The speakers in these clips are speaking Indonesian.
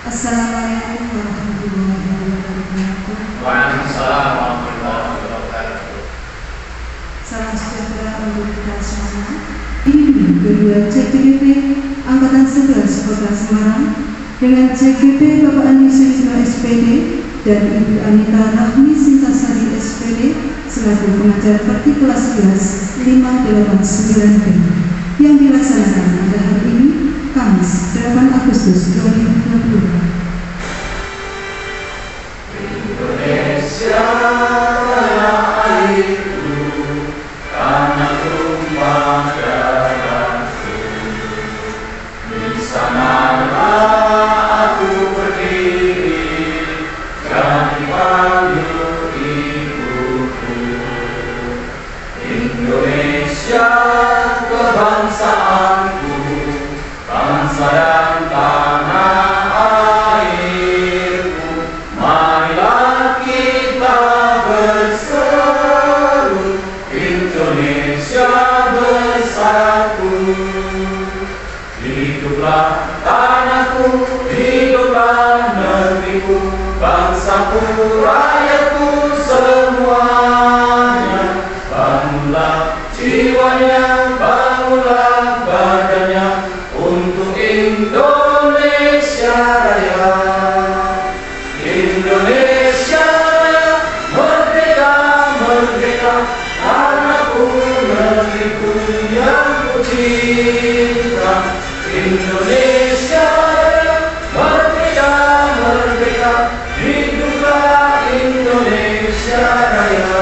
Assalamualaikum warahmatullahi wabarakatuh. Waalaikumsalam warahmatullahi wabarakatuh. Salam sejahtera untuk kita semua. Ini kedua CGP Angkatan 11 Kota Semarang dengan CGP Bapak Andi Sujino SPD dan Ibu Anita Rahmi Sintasari SPD selaku pengajar praktik kelas 11 589B yang dilaksanakan pada hari ini Kamis 8 Agustus 2020. Indonesia airku, tanah tumpah darahku, di sanalah aku berdiri, jadi panggil ibuku. Indonesia kebangsaanku, bangsa dan tanah airku, marilah kita berseru, Indonesia bersatu. Hiduplah tanahku, hiduplah negeriku, bangsaku, rakyatku semuanya. Bangunlah jiwanya, bangunlah badannya untuk Indonesia Raya. Indonesia Raya, merdeka, merdeka, tanahku, negeriku yang ku cinta. Indonesia Raya, merdeka, merdeka, hiduplah Indonesia Raya.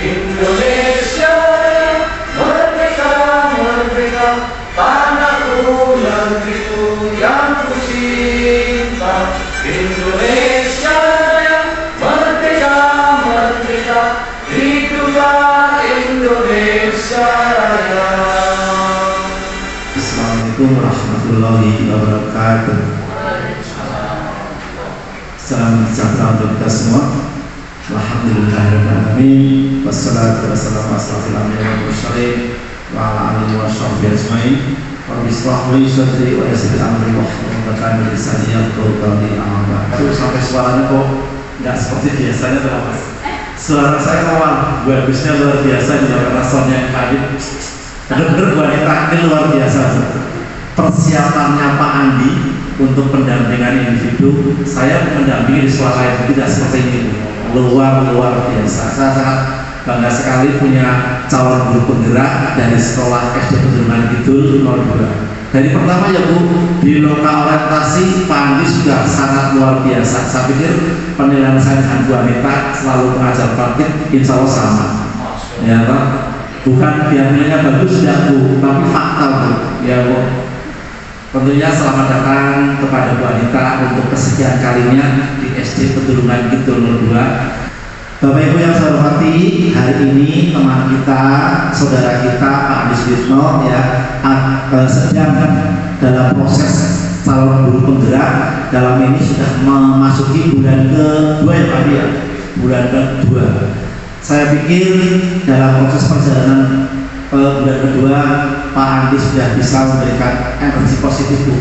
Indonesia Raya, merdeka, merdeka, tanahku, negeriku yang ku cinta. Indonesia Raya, merdeka, merdeka, hiduplah Indonesia Raya. Assalamualaikum warahmatullahi wabarakatuh. Salam sejahtera untuk kita semua. Alhamdulillahirrahmanirrahim. Wassalatu wassalamu asrafil anbiya'i wal mursalin wa ala alihi wa sahbihi ajma'in. Rabbi shrah li sadri wa yassir amri wahlul 'uqdatam min lisani yafqahu qawli. Amma ba'du. Sampai suaranya kok nggak seperti biasanya tuh Mas. Suara saya kawan bagusnya luar biasa juga karena soundnya yang tadi. Bener-bener wanita ini luar biasa. Persiapannya Pak Andi untuk pendampingan individu, saya mendampingi di suara yang tidak seperti ini. Luar biasa. Saya sangat bangga sekali punya calon guru penggerak dari sekolah SD Pegunungan Kidul 02. Dari pertama ya Bu, di lokal orientasi Pak Andi sudah sangat luar biasa. Saya pikir penilaian saya dengan Bu Anita selalu mengajar praktik, insya Allah sama. Ya Pak, bukan biar nilainya bagus ya Bu, tapi fakta Bu. Ya Bu. Tentunya selamat datang kepada Bu Anita untuk kesekian kalinya di SD Pegunungan Kidul 02. Bapak Ibu yang saya hormati, hari ini teman kita, saudara kita Pak Andi Sujino ya sedang dalam proses calon guru penggerak. Dalam ini sudah memasuki bulan kedua ya Pak ya, bulan kedua. Saya pikir dalam proses perjalanan bulan kedua Pak Andi sudah bisa memberikan energi positif Bu,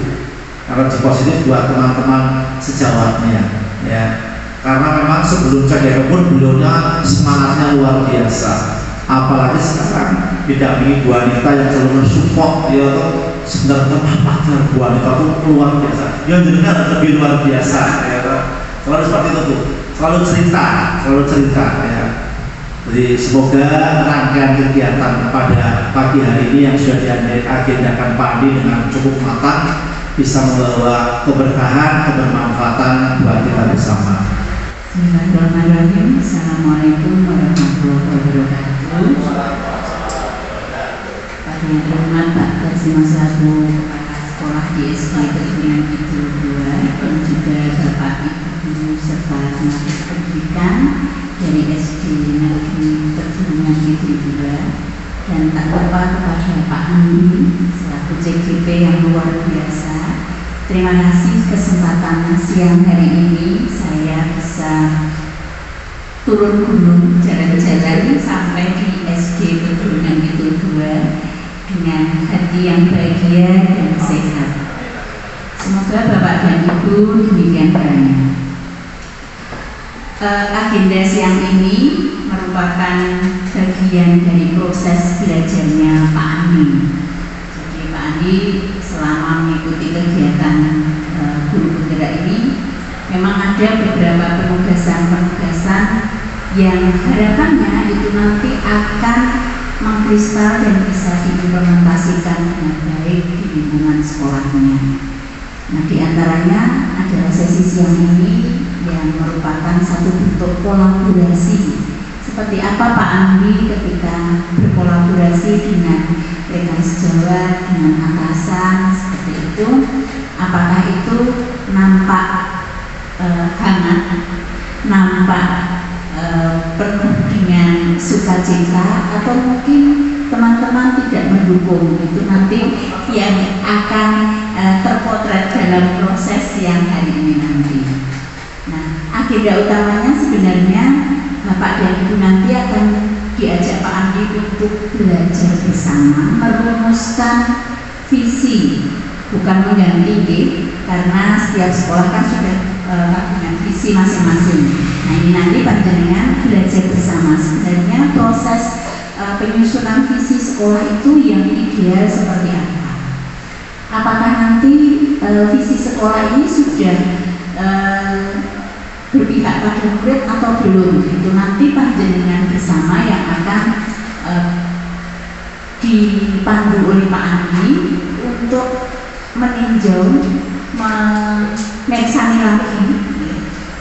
energi positif buat teman-teman sejawatnya ya. Karena memang sebelum CGP pun beliaunya semangatnya luar biasa. Apalagi sekarang didampingi Bu Anita yang selalu mensupport ya tuh. Sebenarnya apa Bu Anita tuh luar biasa. Yang jadinya lebih luar biasa ya tuh. Selalu seperti itu tuh. Selalu cerita ya. Jadi semoga rangkaian kegiatan pada pagi hari ini yang sudah diagendakan Pak Andi dengan cukup matang bisa membawa keberkahan, kebermanfaatan buat kita bersama. Bismillahirrahmanirrahim. Assalamualaikum warahmatullahi wabarakatuh. Pada yang terhormat Pak Kasima selaku kepala sekolah di SD Pegunungan Kidul 2 dan juga Bapak Ibu guru serta tenaga pendidikan dari SD Negeri Pegunungan Kidul 2, dan tak lupa kepada Pak Andi selaku CGP yang luar biasa. Terima kasih kesempatan siang hari ini saya bisa turun gunung jalan-jalan sampai di SD Pegunungan Kidul 2 dengan hati yang bahagia dan sehat. Semoga Bapak dan Ibu demikian banyak. Agenda siang ini merupakan bagian dari proses belajarnya Pak Andi. Jadi Pak Andi selama mengikuti kegiatan guru penggerak ini memang ada beberapa penugasan-penugasan yang harapannya itu nanti akan mengkristal dan bisa diimplementasikan dengan baik di lingkungan sekolahnya. Nah, di antaranya adalah sesi siang ini yang merupakan satu bentuk kolaborasi. Seperti apa Pak Andi ketika berkolaborasi dengan PKS Jawa, dengan atasan, seperti itu. Apakah itu nampak hangat, nampak penuh dengan sukacita, atau mungkin teman-teman tidak mendukung, itu nanti yang akan terpotret dalam proses yang hari ini nanti. Nah, agenda utamanya sebenarnya Bapak dan Ibu nanti akan diajak Pak Andi untuk belajar bersama merumuskan visi, bukan mengganti, karena setiap sekolah kan sudah dengan visi masing-masing. Nah, ini nanti panjenengan belajar bersama sebenarnya proses penyusunan visi sekolah itu yang ideal seperti apa. Apakah nanti visi sekolah ini sudah berpihak pada murid atau belum? Itu nanti panjenengan bersama yang akan dipandu oleh Pak Andi untuk meninjau, memeriksa lagi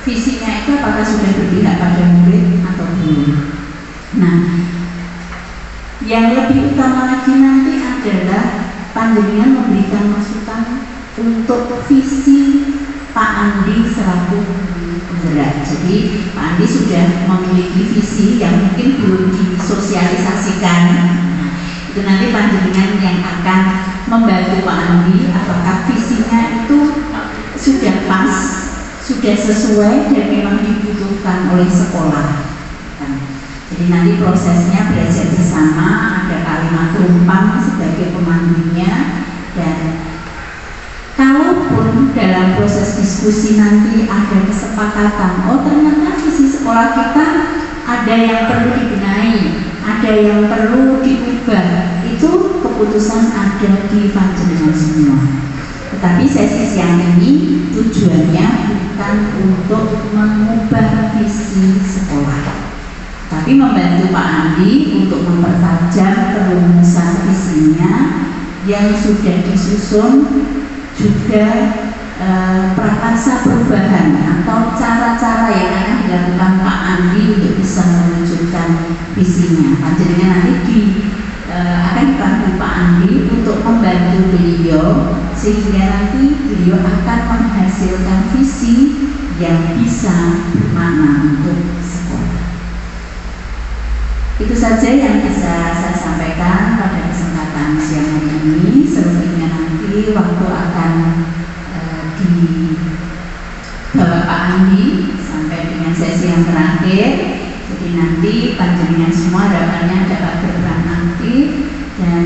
visinya itu apakah sudah berpihak pada murid atau belum. Nah, yang lebih utama lagi nanti adalah panjenengan memberikan masukan untuk visi Pak Andi selaku penggerak. Jadi Pak Andi sudah memiliki visi yang mungkin belum disosialisasikan. Nah, itu nanti panjenengan yang akan membantu Pak Andi apakah visinya itu sudah pas, sudah sesuai dan memang dibutuhkan oleh sekolah. Jadi nanti prosesnya belajar bersama, ada kalimat rumpang sebagai pemandunya, dan kalaupun dalam proses diskusi nanti ada kesepakatan, oh ternyata visi sekolah kita ada yang perlu dibenahi, ada yang perlu diubah, itu keputusan ada di panjenengan semua. Tetapi sesi siang ini tujuannya bukan untuk mengubah visi sekolah, tapi membantu Pak Andi untuk mempertajam perumusan visinya yang sudah disusun, juga prakarsa perubahan atau cara-cara yang akan dilakukan Pak Andi untuk bisa mewujudkan visinya. Panjenengan nanti akan dibantu Pak Andi untuk membantu beliau sehingga nanti beliau akan menghasilkan visi yang bisa bermakna untuk sekolah. Itu saja yang bisa saya sampaikan pada kesempatan siang hari ini. Selebihnya nanti waktu akan dibawa Pak Andi sampai dengan sesi yang terakhir. Jadi nanti panjenengan semua harapannya dapat berperan aktif dan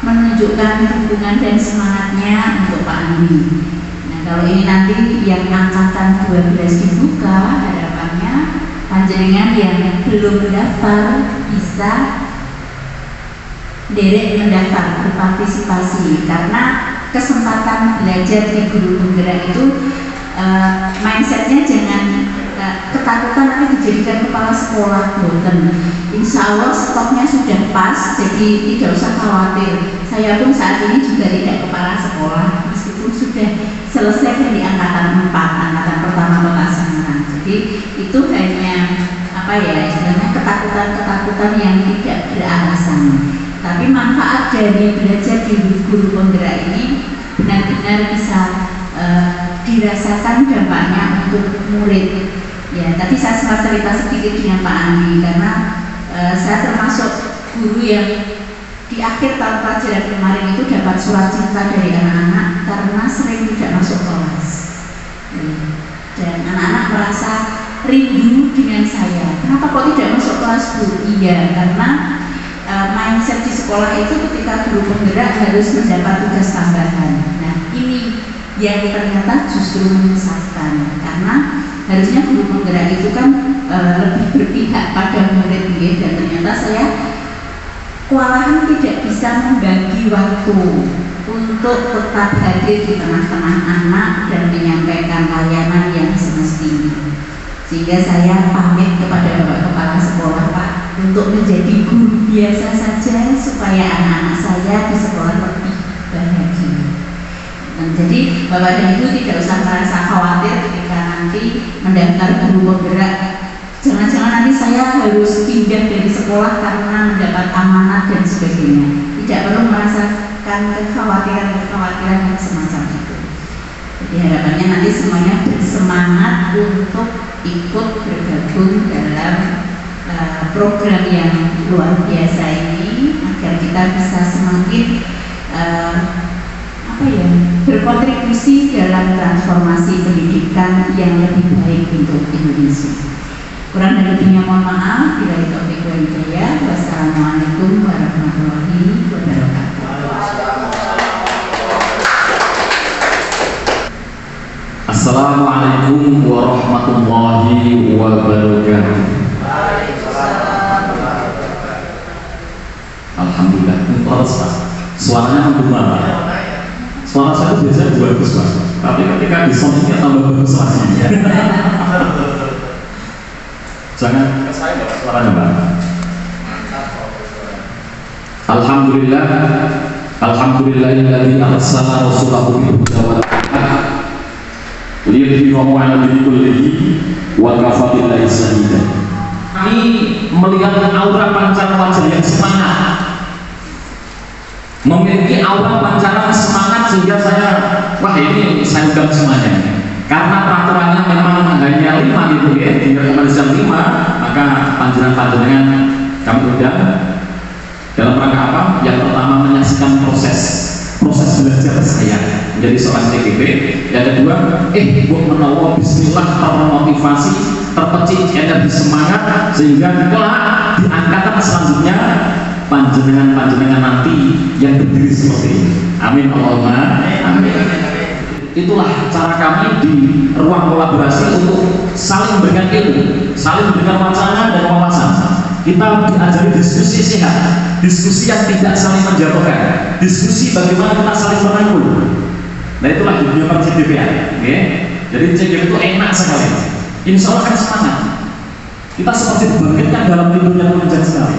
menunjukkan dukungan dan semangatnya untuk Pak Andi. Nah, kalau ini nanti yang angkatan 12 dibuka, harapannya panjenengan yang belum mendaftar bisa derek mendaftar, berpartisipasi, karena kesempatan belajar di guru penggerak itu mindsetnya jangan ketakutan nanti dijadikan kepala sekolah, boten. Insya Allah stoknya sudah pas, jadi tidak usah khawatir. Saya pun saat ini juga tidak kepala sekolah, meskipun sudah selesai dari angkatan 4, angkatan pertama Kota Semarang. Jadi itu hanya istilahnya ketakutan-ketakutan yang tidak beralasan. Tapi manfaat dari belajar di guru penggerak ini benar-benar bisa dirasakan dampaknya untuk murid. Ya, tadi saya sempat cerita sedikit dengan Pak Andi karena saya termasuk guru yang di akhir tahun pelajaran kemarin itu dapat surat cinta dari anak-anak karena sering tidak masuk kelas. Dan anak-anak merasa rindu dengan saya. Kenapa kok tidak masuk kelas, Bu? Iya, karena mindset di sekolah itu ketika guru penggerak harus mendapat tugas tambahan. Nah, ini yang ternyata justru menyesatkan, karena harusnya guru penggerak itu kan lebih berpihak pada murid, dan ternyata saya kewalahan tidak bisa membagi waktu untuk tetap hadir di tengah-tengah anak dan menyampaikan layanan yang semestinya. Sehingga saya pamit kepada Bapak Kepala Sekolah, Pak, untuk menjadi guru biasa saja supaya anak-anak saya di sekolah lebih bahagia. Dan jadi Bapak dan Ibu tidak usah merasa khawatir ketika nanti mendaftar guru penggerak. Jangan-jangan nanti saya harus pindah dari sekolah karena mendapat amanat dan sebagainya. Tidak perlu merasakan kekhawatiran yang semacam itu. Jadi harapannya nanti semuanya bersemangat untuk ikut bergabung dalam program yang luar biasa ini, agar kita bisa semakin berkontribusi dalam transformasi pendidikan yang lebih baik untuk Indonesia. Kurang dan lebihnya mohon maaf. Bila taufiq wal hidayah. Wassalamualaikum warahmatullahi wabarakatuh. Assalamualaikum warahmatullahi wabarakatuh. Alhamdulillah, terus Pak. Suaranya menggema Pak. Suara saya biasanya bagus Pak, tapi ketika di soundnya tambah bagus lagi. Jangan ke saya Pak, suaranya Pak. Alhamdulillah, alhamdulillahilladzi arsala rasulahu bil huda wal hikmah liyudhhirahu 'ala dini kullihi wa kafa billahi shahida. Kami melihat aura pancaran wajah yang semangat, memiliki aura pancaran semangat, sehingga saya, wah ini saya undang semuanya. Karena peraturannya memang hanya 5 gitu ya, tinggal jam 5, maka panjenengan kami undang dalam rangka apa? Yang pertama menyaksikan proses belajar saya menjadi seorang CGP. Yang kedua, buat menawa bismillah, termotivasi, terpecik energi semangat, sehingga kelak di angkatan selanjutnya panjenengan nanti yang berdiri seperti ini. Amin Allahumma amin. Itulah cara kami di ruang kolaborasi untuk saling memberikan ilmu, saling memberikan wacana dan wawasan. Kita diajari diskusi sehat, diskusi yang tidak saling menjatuhkan, diskusi bagaimana kita saling merangkul. Nah itulah dunia per CGP-an, okay? Jadi CGP itu enak sekali. Insya Allah kan semangat. Kita seperti dibangkitkan dalam tidurnya menunjang sekali.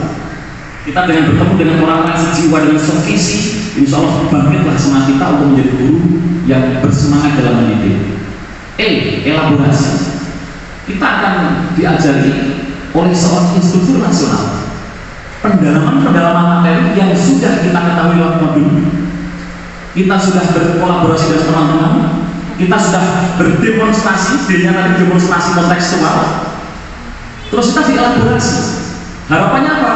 Kita dengan bertemu dengan orang-orang sejiwa dengan sevisi, insya Allah bangkitlah semangat kita untuk menjadi guru yang bersemangat dalam mendidik. Elaborasi. Kita akan diajari oleh seorang instruktur nasional pendalaman materi yang sudah kita ketahui lewat modul. Kita sudah berkolaborasi dengan teman-teman, kita sudah berdemonstrasi, tadi demonstrasi kontekstual, terus kita dielaborasi. Harapannya apa?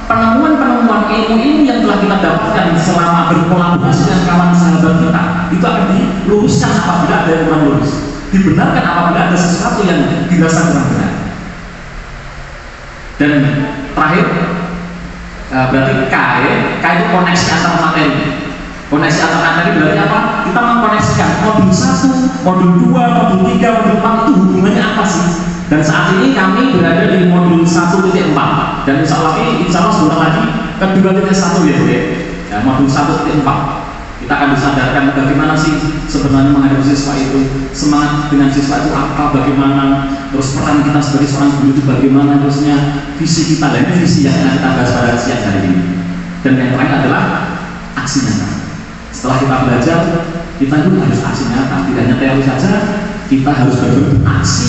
Penemuan ilmu yang telah kita dapatkan selama berkolaborasi dengan kawan sahabat kita itu akan diluruskan apabila ada yang kurang lurus, dibenarkan apabila ada sesuatu yang dirasa kurang benar. Dan terakhir, berarti K itu koneksi antar materi. Koneksi antar materi berarti apa? Kita mengkoneksikan modul 1, modul 2, modul 3, modul 4 itu hubungannya apa sih? Dan saat ini kami berada di modul 1.4, dan insya Allah sebentar lagi ke 2.1 ya, modul 1.4. Kita akan disadarkan bagaimana sih sebenarnya menghadapi siswa itu, semangat dengan siswa itu apa, bagaimana, terus peran kita sebagai seorang guru itu bagaimana, terusnya visi kita, dan visi yang akan kita bahas pada siang hari ini. Dan yang terakhir adalah aksi nyata. Setelah kita belajar, kita juga harus aksi nyata, tidak hanya teori saja, kita harus beraksi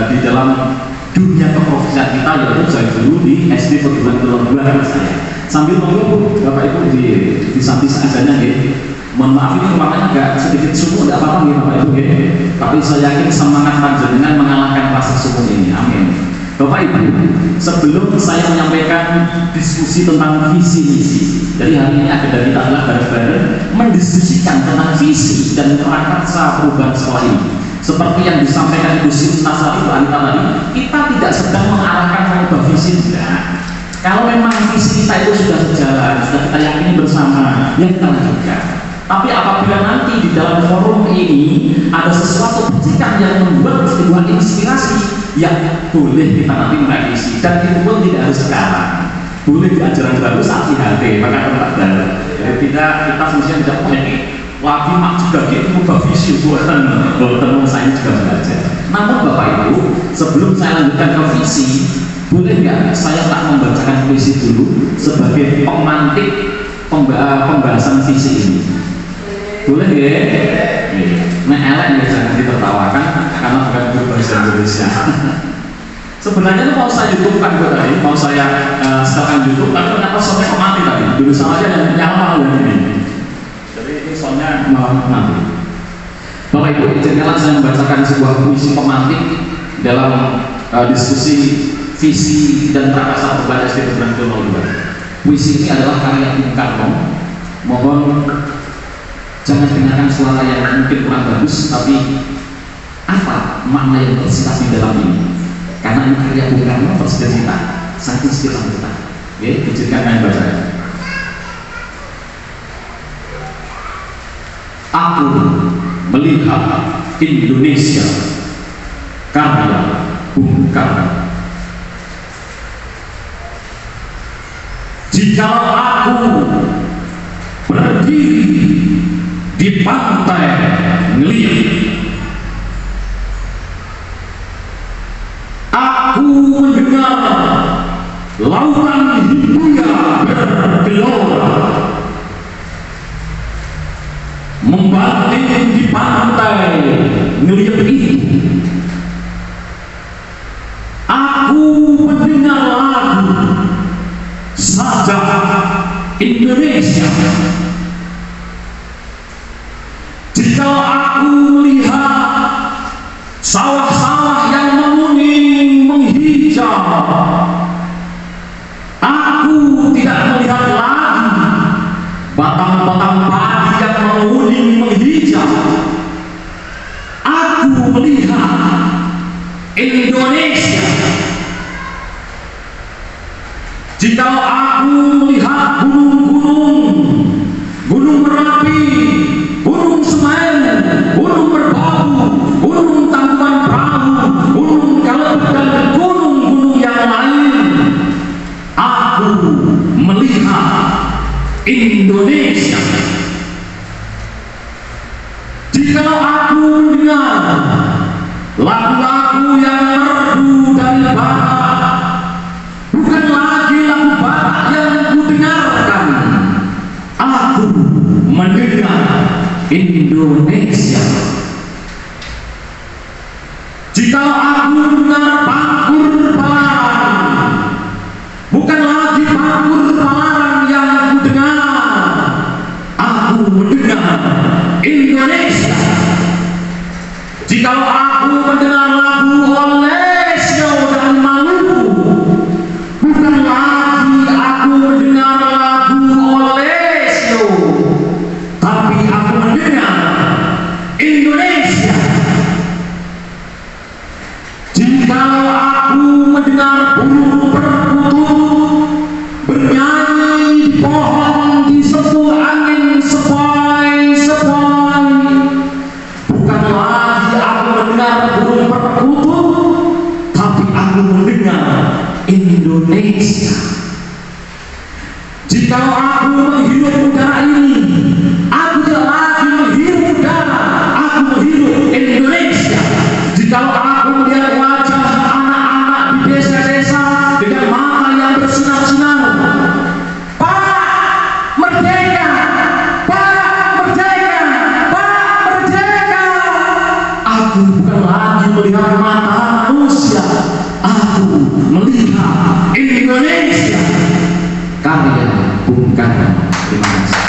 di dalam dunia keprofesian kita, yaitu saya dulu di SD perguruan tinggi 2 saya. Sambil menunggu Bapak Ibu di samping seadanya ya. Mohon maaf ini ruangannya agak sedikit sumuk, tidak apa-apa ya Bapak Ibu ya. Tapi saya yakin semangat panjenengan mengalahkan rasa sumuk ini. Amin. Bapak Ibu, sebelum saya menyampaikan diskusi tentang visi misi, jadi hari ini agenda kita adalah bareng-bareng mendiskusikan tentang visi dan prakarsa perubahan sekolah ini. Seperti yang disampaikan Ibu Sinta tadi, kita tidak sedang mengarahkan mengubah visi, tidak. Kalau memang visi kita itu sudah sejalan, sudah kita yakini bersama, ya kita lanjutkan. Tapi apabila nanti di dalam forum ini ada sesuatu percikan yang membuat sebuah inspirasi, ya boleh kita nanti merevisi, dan itu pun tidak harus sekarang. Boleh di ajaran baru saat IHT, maka tempat baru. Jadi kita fungsinya tidak pakai lagi mak juga gitu, mengubah visi buatan teman saya juga belajar. Namun Bapak Ibu, sebelum saya lanjutkan ke visi, boleh nggak saya tak membacakan visi dulu sebagai pemantik pembahasan visi ini? Boleh ya? Nah, elek ya, jangan ditertawakan karena bukan berbahasa Indonesia. Sebenarnya itu mau saya YouTube kan tadi, mau saya setelahkan YouTube, tapi kenapa soalnya kok mati tadi? Dulu sama aja yang nyala yang ini. Jadi ini soalnya malah mati. Bapak Ibu, izinkanlah saya membacakan sebuah puisi pemantik dalam diskusi visi dan prakarsa perubahan SD Negeri 02. Puisi ini adalah karya Bung Karno. Mohon jangan dengarkan suara yang mungkin kurang bagus, tapi apa makna yang tersirat di dalam ini? Karena ini karya Bung Karno versi kita, sangat inspirasi kita. Oke, izinkan saya baca. Aku melihat Indonesia, karya Bung Karno. Jika aku berdiri di pantai Ngeliat, aku mendengar lautan Hindia bergelora, membanting di pantai Ngeliat itu. Aku mendengar lagu Sajak Indonesia. Jika aku melihat sawah-sawah yang menguning menghijau, aku tidak melihat lagi batang-batang padi yang menguning menghijau. Aku melihat Indonesia. Jika aku melihat gunung-gunung, Gunung Merapi, Gunung Semeru, Gunung Merbabu, Gunung Tangkuban Perahu, Gunung Kelebuk, dan gunung-gunung yang lain, aku melihat Indonesia. Jika aku mendengar lagu-lagu yang merdu dari barat, bukan lagi lagu barat yang ku dengarkan, aku mendengar Indonesia. Jika aku mendengar Pangkur Palaran, bukan lagi Pangkur Palaran yang ku dengar, aku mendengar Indonesia. Jika aku mendengar lagu Olesyo dan Maluku, bukan lagi aku mendengar lagu Olesyo, tapi aku mendengar Indonesia. Jika aku mendengar burung perkutut bernyanyi di pohon di sebuah angin sepoi-sepoi, bukan lagi aku mendengar burung perkutut, tapi aku mendengar Indonesia. Jika aku menghirup udara ini, aku tidak lagi menghirup udara, aku menghirup Indonesia. Jika aku melihat wajah anak-anak di desa-desa dengan mata yang bersinar-sinar, Pak Merdeka, Pak Merdeka, Pak Merdeka, aku bukan lagi melihat mata manusia, aku melihat Indonesia. Karya Bung Karno. Terima kasih.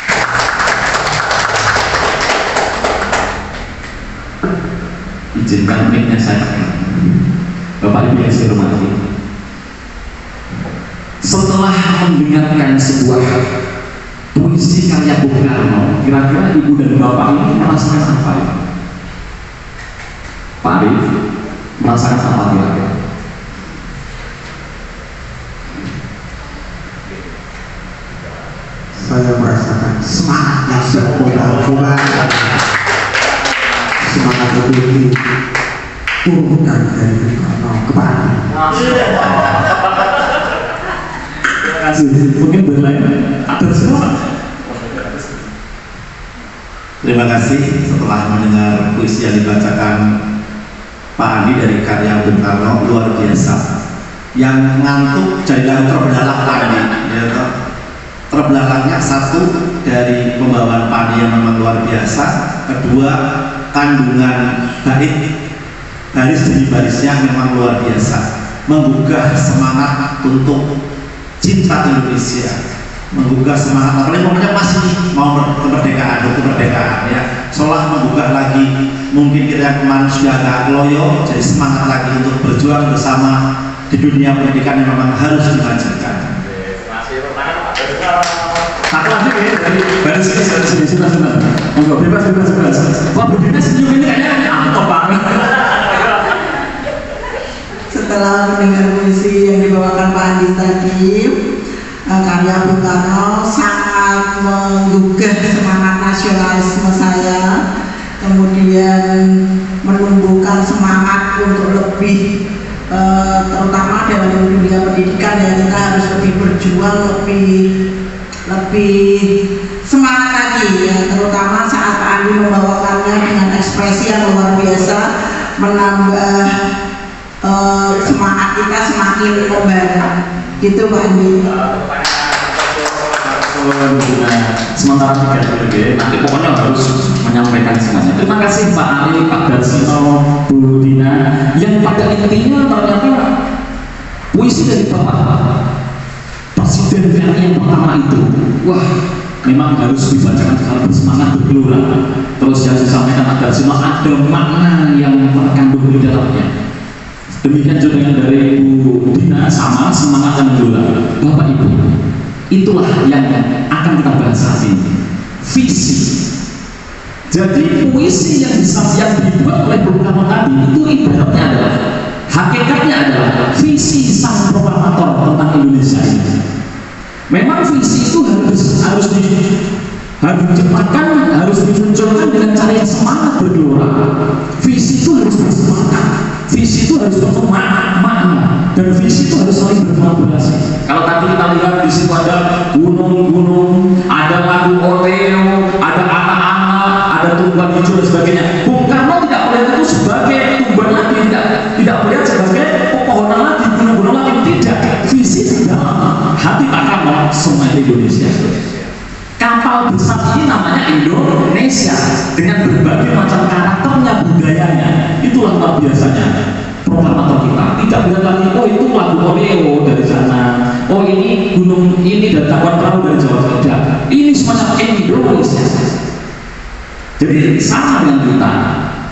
Izinkan mic-nya saya pakai. Bapak Ibu yang saya hormati, setelah mendengarkan sebuah puisi karya Bung Karno, kira-kira Ibu dan Bapak ini merasakan apa ya? Pak Arif merasakan apa kira-kira? semangatnya semangat lebih urutan dari Bung Karno kepada. Terima kasih. Mungkin berlain ada semua. Terima kasih. Setelah mendengar puisi yang dibacakan Pak Andi dari karya Bung Karno, luar biasa. Yang ngantuk jadilah terbelalak lagi, ya toh. Terbelalaknya satu dari pembawaan Pak Andi yang memang luar biasa, kedua kandungan bait baris demi barisnya memang luar biasa, menggugah semangat untuk cinta Indonesia, menggugah semangat, apalagi momennya masih mau kemerdekaan ya, seolah menggugah lagi. Mungkin kita yang kemarin sudah agak loyo, jadi semangat lagi untuk berjuang bersama di dunia pendidikan yang memang harus dilanjutkan. Satu lagi ya, dari baris sini, sebentar. Enggak, bebas. Wah, begini senyum ini kayaknya apa banget. Setelah mendengar puisi yang dibawakan Pak Andi tadi, karya Bung Karno sangat menggugah semangat nasionalisme saya, kemudian menumbuhkan semangat untuk lebih terutama dalam dunia pendidikan ya, kita harus lebih berjuang, lebih semangat lagi ya, terutama saat Pak Andi membawakannya dengan ekspresi yang luar biasa, menambah semangat kita semakin membara gitu Pak Andi. Sementara 3 menit nanti pokoknya harus menyampaikan semuanya. Terima kasih Pak Ali, Pak Darsino, Bu Dina, yang pada intinya ternyata puisi dari Bapak Presiden RI yang pertama itu, wah memang harus dibacakan secara bersemangat bergelora. Terus yang disampaikan Pak Darsino ada makna yang terkandung di dalamnya. Demikian juga dengan dari Bu Dina, sama semangat yang bergelora. Bapak Ibu, itulah yang akan kita bahas saat ini, visi. Jadi puisi yang dibuat oleh Bung Karno tadi itu ibaratnya adalah, hakikatnya adalah visi sang proklamator tentang Indonesia ini. Memang visi itu harus dicepatkan, harus dimunculkan dengan cara yang semangat bergelora. Visi itu harus bersemangat, visi itu harus bermakna, dan visi itu harus saling berkolaborasi. Kalau tadi kita lihat di situ ada gunung-gunung, ada lagu oleo, ada anak-anak, ada tumbuhan hijau dan sebagainya. Bung Karno tidak melihat itu sebagai tumbuhan lagi, tidak melihat sebagai pepohonan lagi, gunung-gunung lagi, tidak. Visi di dalam hati Pak Karno semua Indonesia. Kapal besar ini namanya Indonesia dengan berbagai macam karakternya, budayanya. Itulah luar biasanya proklamator kita. Tidak bisa lagi, oh itu lagu oleo dari sana, oh ini gunung ini dan kawan perahu dari Jawa. Tidak, ini semacam Indonesia. Jadi sama dengan kita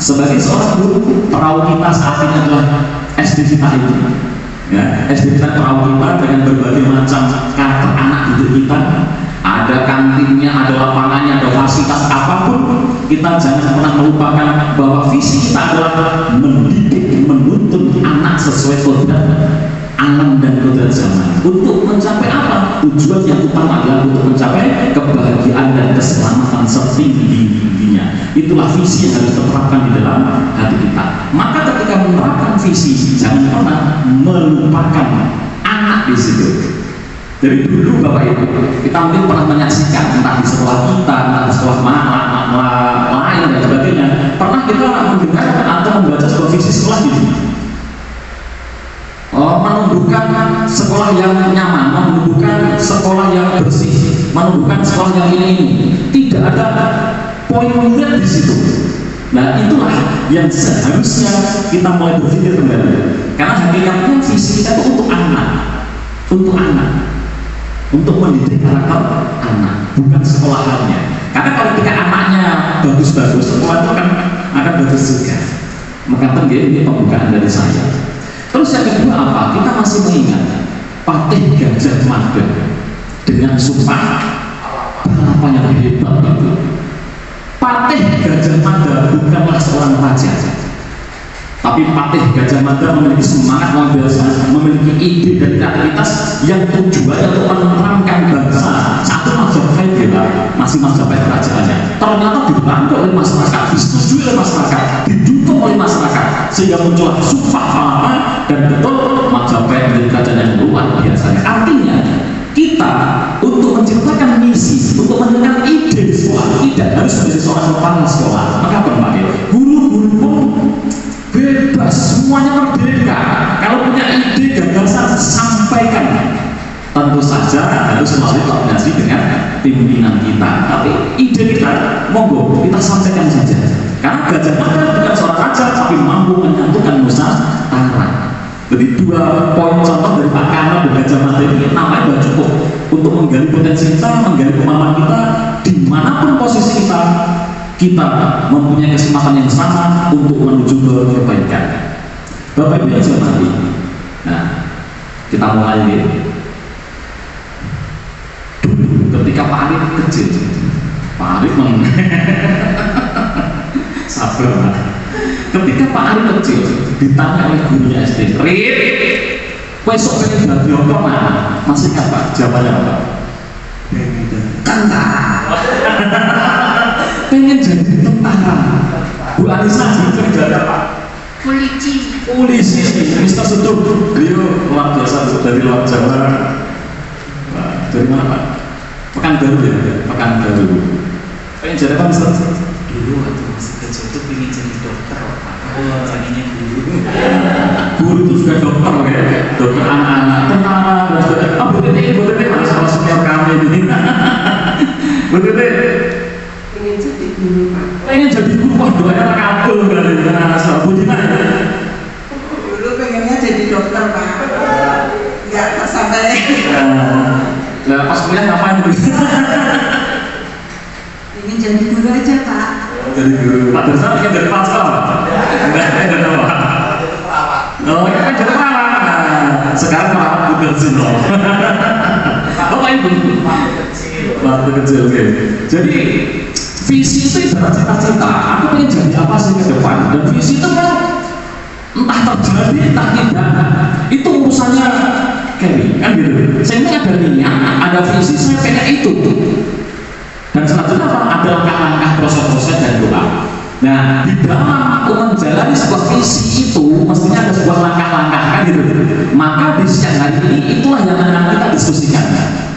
sebagai seorang guru, perahu kita saat ini adalah SD kita itu. Ya, SD kita perahu kita dengan berbagai macam karakter anak didik kita. Ada kantinnya, ada lapangannya, ada fasilitas apapun. Kita jangan pernah melupakan bahwa visi kita adalah mendidik, menuntun anak sesuai kodrat alam dan kodrat zaman. Untuk mencapai apa? Tujuan yang utama adalah untuk mencapai kebahagiaan dan keselamatan setinggi-tingginya. Itulah visi yang harus diterapkan di dalam hati kita. Maka ketika menerapkan visi, jangan pernah melupakan anak di situ. Dari dulu Bapak Ibu, kita mungkin pernah menyaksikan entah di sekolah kita, entah di sekolah lain dan sebagainya. Pernah kita mendengar atau membaca sebuah visi sekolah ini, menumbuhkan sekolah yang nyaman, menumbuhkan sekolah yang bersih, menumbuhkan sekolah yang ini. Tidak ada poin murid di situ. Nah itulah yang seharusnya kita mulai berpikir kembali. Karena hakikatnya visi kita itu untuk anak, untuk mendidik karakter anak, bukan sekolahannya. Karena kalau ketika anaknya bagus-bagus, sekolah itu akan bagus juga. Maka ini pembukaan dari saya. Terus yang kedua apa? Kita masih mengingat Patih Gajah Mada dengan sumpah apa yang hebat itu. Patih Gajah Mada bukanlah seorang raja, Tapi Patih Gajah Mada memiliki semangat luar biasa, memiliki ide dan kreativitas yang tujuannya untuk menerangkan bangsa. Satu Majapahit bela, masih Majapahit kerajaannya. Ternyata dibantu oleh masyarakat, disetujui oleh masyarakat, didukung oleh masyarakat, sehingga muncul sumpah pahlawan dan betul Majapahit menjadi kerajaan yang luar biasa. Artinya kita untuk menciptakan misi, untuk menemukan ide di sekolah tidak harus menjadi seorang kepala sekolah. Maka berbagai guru-guru pun bebas, semuanya merdeka. Kalau punya ide gagasan sampaikan. Tentu saja harus melalui koordinasi dengan pimpinan kita. Tapi ide kita, monggo kita sampaikan saja. Karena Gajah Mada bukan seorang raja, tapi mampu menyatukan Nusantara. Jadi 2 poin contoh dari Pak Karno dan Gajah Mada ini namanya sudah cukup untuk menggali potensi kita, menggali kemampuan kita dimanapun posisi kita. Kita mempunyai kesempatan yang sama untuk menuju ke kebaikan. Bapak Ibu yang saya hormati. Nah, kita mulai ini. Dulu ketika Pak Arif kecil, Pak Arif sabar. Ketika Pak Arif kecil ditanya oleh gurunya SD, Rif, besok pengen jadi apa mana? Masih apa? Jawabannya apa? Tentara. Pengen jadi tentara. Bu Anissa pengen jadi apa? Polisi. Mister Setuk, beliau luar biasa dari luar Jawa. Dari mana Pak? Pekanbaru ya? Pekanbaru. Pengen jadi apa Mister? Dulu waktu masih kecil itu pengen jadi dokter, jadinya guru itu juga dokter ya, dokter anak-anak, tentara, oh betul harus sama senior kami ini. Betul Pengen jadi guru Pak. pengen jadi guru, wah doanya kabel berarti dengan asal Budina ya. Dulu pengennya jadi dokter Pak. Nggak tersampai. Nah pas kuliah ngapain tuh? Ingin jadi guru aja Pak. Jadi guru. Pak Dersa pengen jadi pastor. Enggak ada apa. Oh, kan jadi perawat. Nah, sekarang perawat bukan sih loh. Bapak Ibu, waktu kecil, oke. Jadi visi itu ibarat cita-cita. Aku pengen jadi apa sih ke depan? Dan visi itu kan entah terjadi, entah tidak. Itu urusannya Kevin, kan gitu. Saya ini ada niat, ada visi, saya pengen itu. Dan selanjutnya ada langkah-langkah proses-proses dan doa. Nah, di dalam menjalani sebuah visi itu mestinya ada sebuah langkah-langkah kan gitu. Maka di siang hari ini itulah yang akan kita diskusikan.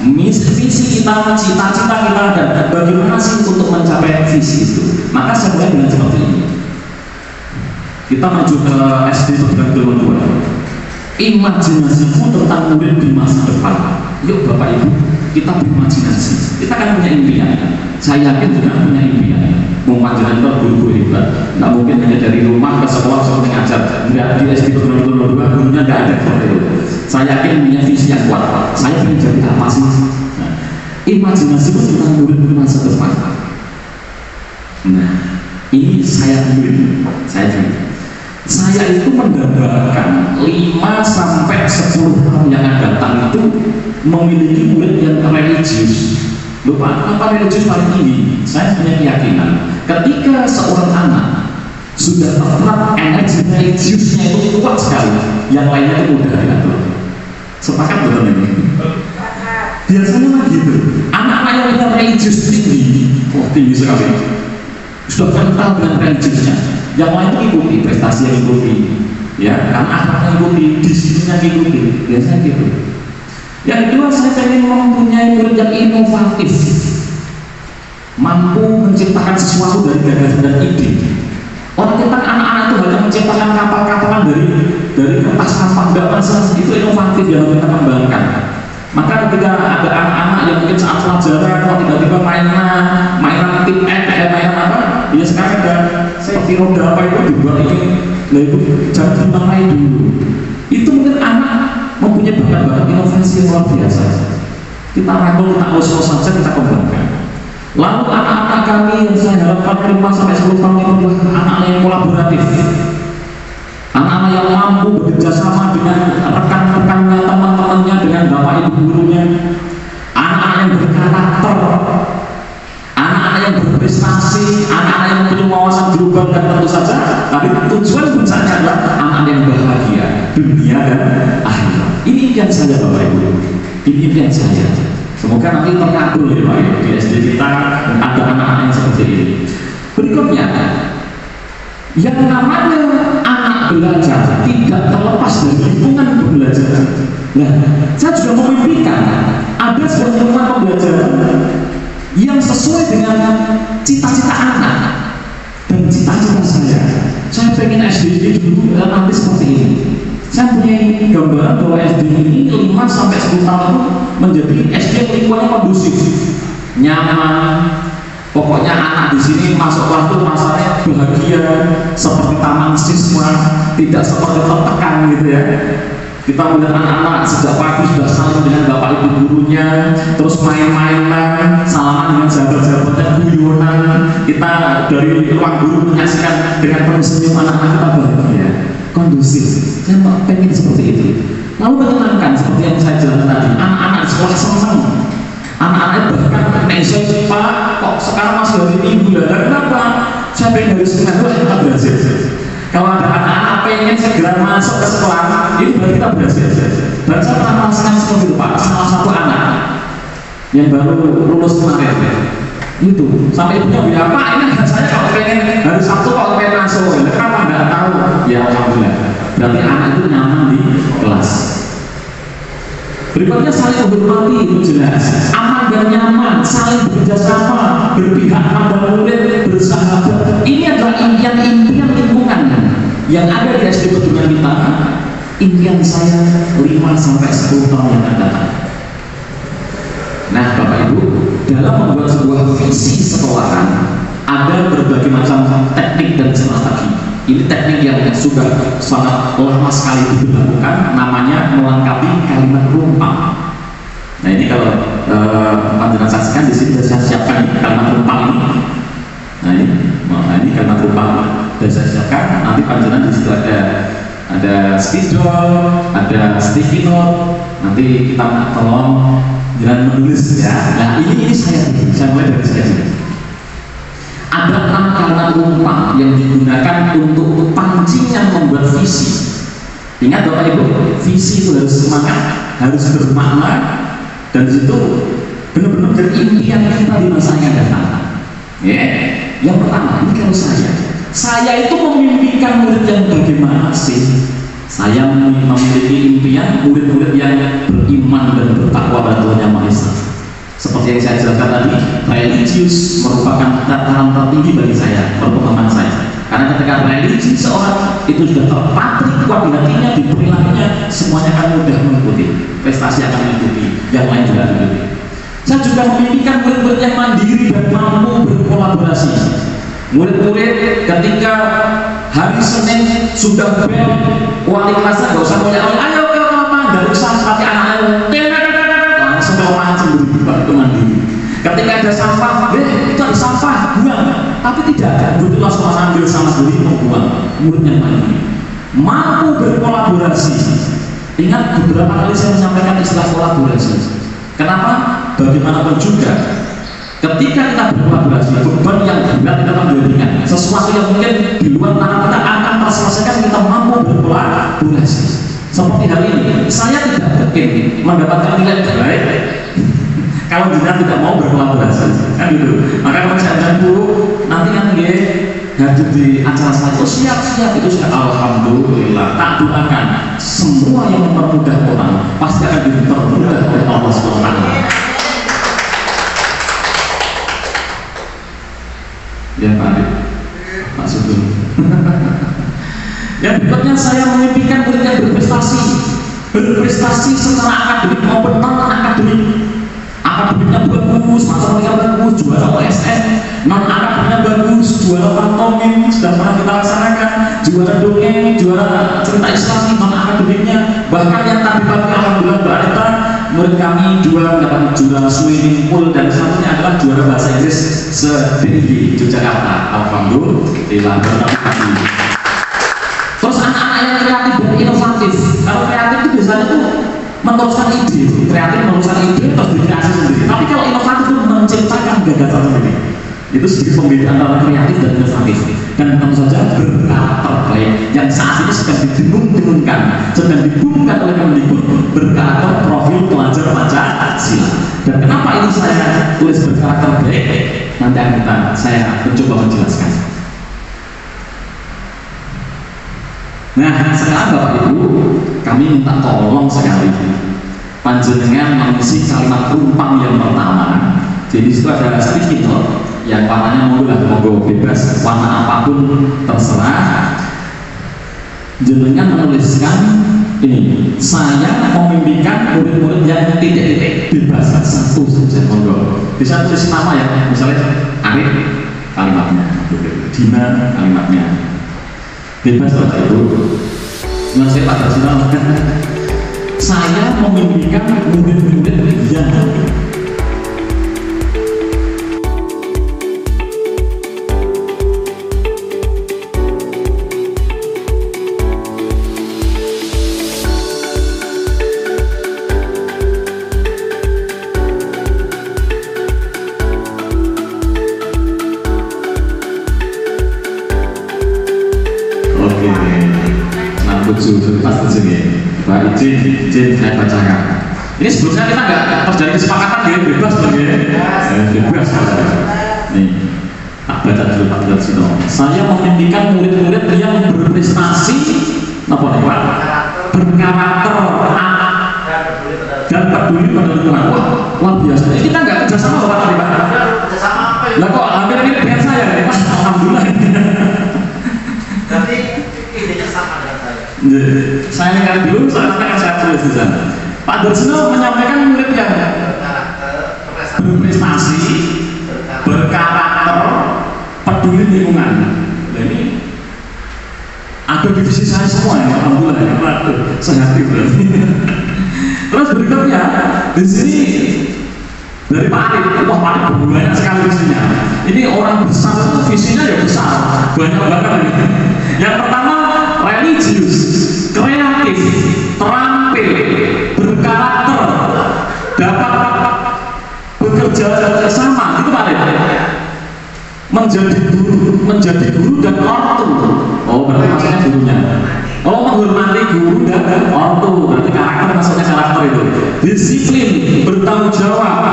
Visi kita, cita-cita kita dan bagaimana sih untuk mencapai visi itu. Maka saya mulai dengan seperti ini. Kita maju ke SD Tebrang Kulon 2. Imajinasiku tentang murid di masa depan. Yuk Bapak Ibu, kita berimajinasi. Kita kan punya impian. Saya yakin juga punya impian. Mau panjangan itu guru-guru hebat. Nggak mungkin hanya dari rumah ke sekolah seperti ngajar. Nggak di SD Tebrang Kulon 2 gurunya nggak ada seperti itu. Saya yakin punya visi yang kuat. Saya ingin jadi apa sih? Nah, imajinasiku tentang murid di masa depan. Nah, ini saya dulu. Saya itu mendambakan 5-10 tahun yang akan datang itu memiliki murid yang religius. Lupa, apa religius paling tinggi? Saya punya keyakinan ketika seorang anak sudah terterap energi religiusnya itu kuat sekali, yang lainnya itu mudah diatur. Sepakat betul ini? Biasanya mah gitu. Anak-anak yang punya religius tinggi, tinggi sekali, sudah kental dengan religiusnya. Yang lain itu ikuti, prestasi yang ikuti, ya, karena anaknya ikuti, disiplinnya ikuti, biasanya gitu. Yang kedua, saya ingin mempunyai murid yang inovatif, mampu menciptakan sesuatu dari gagasan dan ide. Orang kita anak-anak itu hanya menciptakan kapal-kapalan dari kertas sampah, nggak masalah, itu inovatif yang harus kita kembangkan. Maka ketika ada anak-anak yang mungkin saat pelajaran, kalau tiba-tiba mainan tip kayak mainan apa, ya sekarang ada seperti roda apa itu dibuat ini, nah itu jangan dimarahi dulu. Itu mungkin anak mempunyai bakat-bakat inovasi yang luar biasa. Kita rangkul, kita usul saja, kita kembangkan. Lalu anak-anak kami yang saya harapkan 5-10 tahun itu adalah anak-anak yang kolaboratif, anak-anak yang mampu bekerja sama dengan rekan-rekannya, teman-temannya, dengan bapak ibu gurunya, anak-anak yang berkarakter, anak-anak yang berprestasi, anak-anak yang punya wawasan global, dan tentu saja tapi tujuan puncaknya adalah anak yang bahagia dunia dan akhirat. Ini impian saya Bapak Ibu, ini impian saya. Semoga nanti terkabul ya Pak Ibu, di SD kita ada anak-anak yang seperti ini. Berikutnya, yang namanya anak belajar tidak terlepas dari lingkungan pembelajaran. Nah, saya juga memimpikan ada sebuah lingkungan pembelajaran yang sesuai dengan cita-cita anak dan cita-cita saya. Saya pengen SD dulu nanti seperti ini. Saya punya gambaran bahwa SD ini 5-10 tahun menjadi SD yang lingkungannya kondusif, nyaman. Pokoknya anak di sini masuk waktu masanya bahagia, seperti taman siswa, tidak seperti tertekan gitu ya. Kita melihat anak-anak sejak pagi sudah saling dengan bapak ibu gurunya, terus main-mainan, salaman dengan sahabat-sahabatnya, guyonan. Kita dari ruang guru menyaksikan dengan penuh senyum anak-anak kita bahagia, kondusif. Saya pengen seperti itu. Lalu menyenangkan seperti yang saya jelaskan tadi, anak-anak di sekolah senang. Anak-anak bahkan saya Pak, kok sekarang masih hari Minggu ya? Kenapa? Saya pengen dari Senin itu kita berhasil. Kalau ada anak-anak pengen segera masuk ke sekolah, ini berarti kita berhasil. Dan saya pernah merasakan seperti itu Pak, salah satu anak yang baru lulus kemarin itu sampai ibunya bilang, Pak ini anak saya kalau pengen hari Sabtu kalau pengen masuk, kenapa nggak tahu? Ya alhamdulillah, berarti anak itu nyaman di kelas. Berikutnya saling menghormati, itu jelas. Aman dan nyaman, saling bekerja sama, berpihak pada murid, bersahabat. Ini adalah impian-impian lingkungan yang ada di SD Pegunungan kita. Impian saya 5-10 tahun yang akan datang. Nah Bapak Ibu, dalam membuat sebuah visi sekolahan ada berbagai macam teknik dan strategi. Ini teknik yang sudah sangat lama sekali dilakukan, namanya melengkapi kalimat rumpang. Nah ini kalau panjenengan saksikan di sini saya siapkan kalimat rumpang ini. Nah ini kalimat rumpang sudah saya siapkan. Nanti panjenengan di situ ada spidol, ada sticky note. Nanti kita tolong jangan menulis ya. Nah ini saya mulai dari saya. Ada 6 kalimat rumpang yang digunakan untuk pancingan membuat visi. Ingat Bapak Ibu, visi itu harus semangat, harus bermakna, dan itu benar-benar dari impian kita di masa yang datang. Yang pertama, ini kalau saya itu memimpikan murid yang bagaimana sih? Saya memiliki impian murid-murid yang beriman dan bertakwa pada Tuhan Yang Maha Esa. Seperti yang saya jelaskan tadi, religius merupakan tataran tertinggi bagi saya, perpemahaman saya. Karena ketika religi seorang itu sudah terpatri kuat di hatinya, di perilakunya, semuanya akan mudah mengikuti, prestasi akan mengikuti, yang lain juga mengikuti. Saya juga memimpikan murid-murid yang mandiri dan mampu berkolaborasi. Murid-murid ketika hari Senin sudah bel, wali kelasnya gak usah mulai, ayo ke mama, gak usah seperti anak-anak. Itu mandiri. Ketika ada sampah, itu ada sampah, buang. Tapi tidak, butuh langsung ambil sama sendiri, membuang. Muridnya mandiri, mampu berkolaborasi. Ingat beberapa kali saya menyampaikan istilah kolaborasi. Kenapa? Bagaimanapun juga, ketika kita berkolaborasi, beban yang berat kita akan menjadikan sesuatu yang mungkin di luar tangan kita akan terselesaikan. Kita mampu berkolaborasi. Seperti hari ini, saya tidak mungkin mendapatkan nilai terbaik kalau kita tidak mau berkolaborasi, kan gitu. Maka kalau saya guru nanti kan dia hadir di acara saya, oh siap itu sudah alhamdulillah. Tak doakan semua yang mempermudah orang pasti akan dipermudah oleh Allah SWT. Ya Pak Sugeng. Yang berikutnya saya memimpikan murid yang berprestasi secara akademik maupun non akademik. Akademiknya bagus, matematika bagus, juara OSN. Non akademiknya bagus, juara pantomim sudah pernah kita laksanakan, juara dongeng, juara cerita Islami. Non akademiknya bahkan yang tadi pagi alhamdulillah berada murid kami dua mendapat juara swimming pool, dan satunya adalah juara bahasa Inggris se-DIY Yogyakarta. Alhamdulillah berterima kasih. Terus anak-anak yang kreatif dan inovatif. Kalau kreatif itu biasanya tuh meneruskan ide, kreatif meneruskan ide terus dikreasi sendiri. Tapi kalau inovatif itu menciptakan gagasan sendiri. Itu sedikit pembedaan antara kreatif dan inovatif. dan tentu saja berkarakter baik yang saat ini sedang didengung-dengungkan, sedang dibuka oleh Kemendikbud berkarakter profil pelajar Pancasila. Dan kenapa ini saya tulis berkarakter baik? Nanti akan saya mencoba menjelaskan. Nah, sekarang Bapak Ibu, kami minta tolong sekali panjenengan mengisi kalimat perumpang yang pertama. Jadi situ ada spidol yang warnanya monggo bebas, warna apapun terserah. Jenengan menuliskan ini, saya memimpikan murid-murid yang titik-titik bebas satu saja, monggo. Bisa tulis nama ya, misalnya Arif kalimatnya, Dina kalimatnya, bebas Bapak Ibu. Nah, saya pada saya memimpikan murid-murid yang izin saya bacakan. Ini sebetulnya kita nggak terjadi kesepakatan ya, bebas lagi ya. Bebas. Nih, tak baca dulu Pak Sino. Saya memimpikan murid-murid yang berprestasi, apa nih Pak? Berkarakter dan peduli pada lingkungan. Wah, luar biasa. Ini kita nggak kerjasama Pak tadi Pak? Kerjasama apa ya? Lah kok hampir mirip dengan saya ya Mas? Alhamdulillah. Berarti idenya sama dengan saya. Saya ingat dulu, akan saya tulis di sana. Pak Darsino menyampaikan murid yang berprestasi, berkarakter, peduli lingkungan. Nah, ini ada di sisi saya semua ya, alhamdulillah ya, sehati berarti. Terus berikutnya di sini dari Pak Arif, wah Pak Arif banyak sekali visinya. Ini orang besar, visinya ya besar, banyak banget ini. Yang pertama religius, kreatif, terampil, berkarakter, dapat bekerja sama, itu Pak Arif. Menjadi guru dan ortu. Oh, berarti maksudnya gurunya. Oh, menghormati guru dan ortu, berarti karakter, maksudnya karakter itu. Disiplin, bertanggung jawab.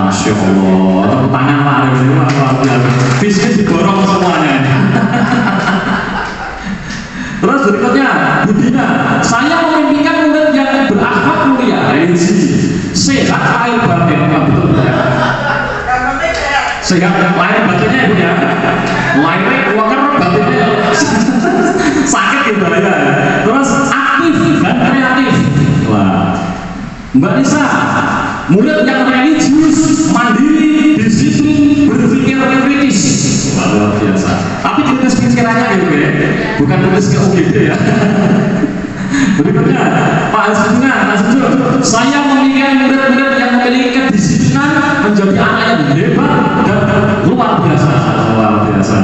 Masya Allah, tepuk tangan Pak Arif ini luar biasa. Visinya diborong semuanya. Terus berikutnya, Budina, saya memimpikan murid yang berakhlak mulia, sehat lahir batin, betul ya? Sehat lahir batinnya Ibu ya, lahirnya keluar batinnya sakit gitu ya. Terus aktif dan kreatif. Wah, Mbak Nisa, murid yang religius, mandiri, disiplin, berpikir kritis. Luar biasa. Tapi tulis pikirannya gitu ya, bukan tulis ke UGD ya. Berikutnya, Pak Hasbuna, saya memiliki murid-murid yang memiliki kedisiplinan menjadi anak yang hebat dan luar biasa. Luar biasa.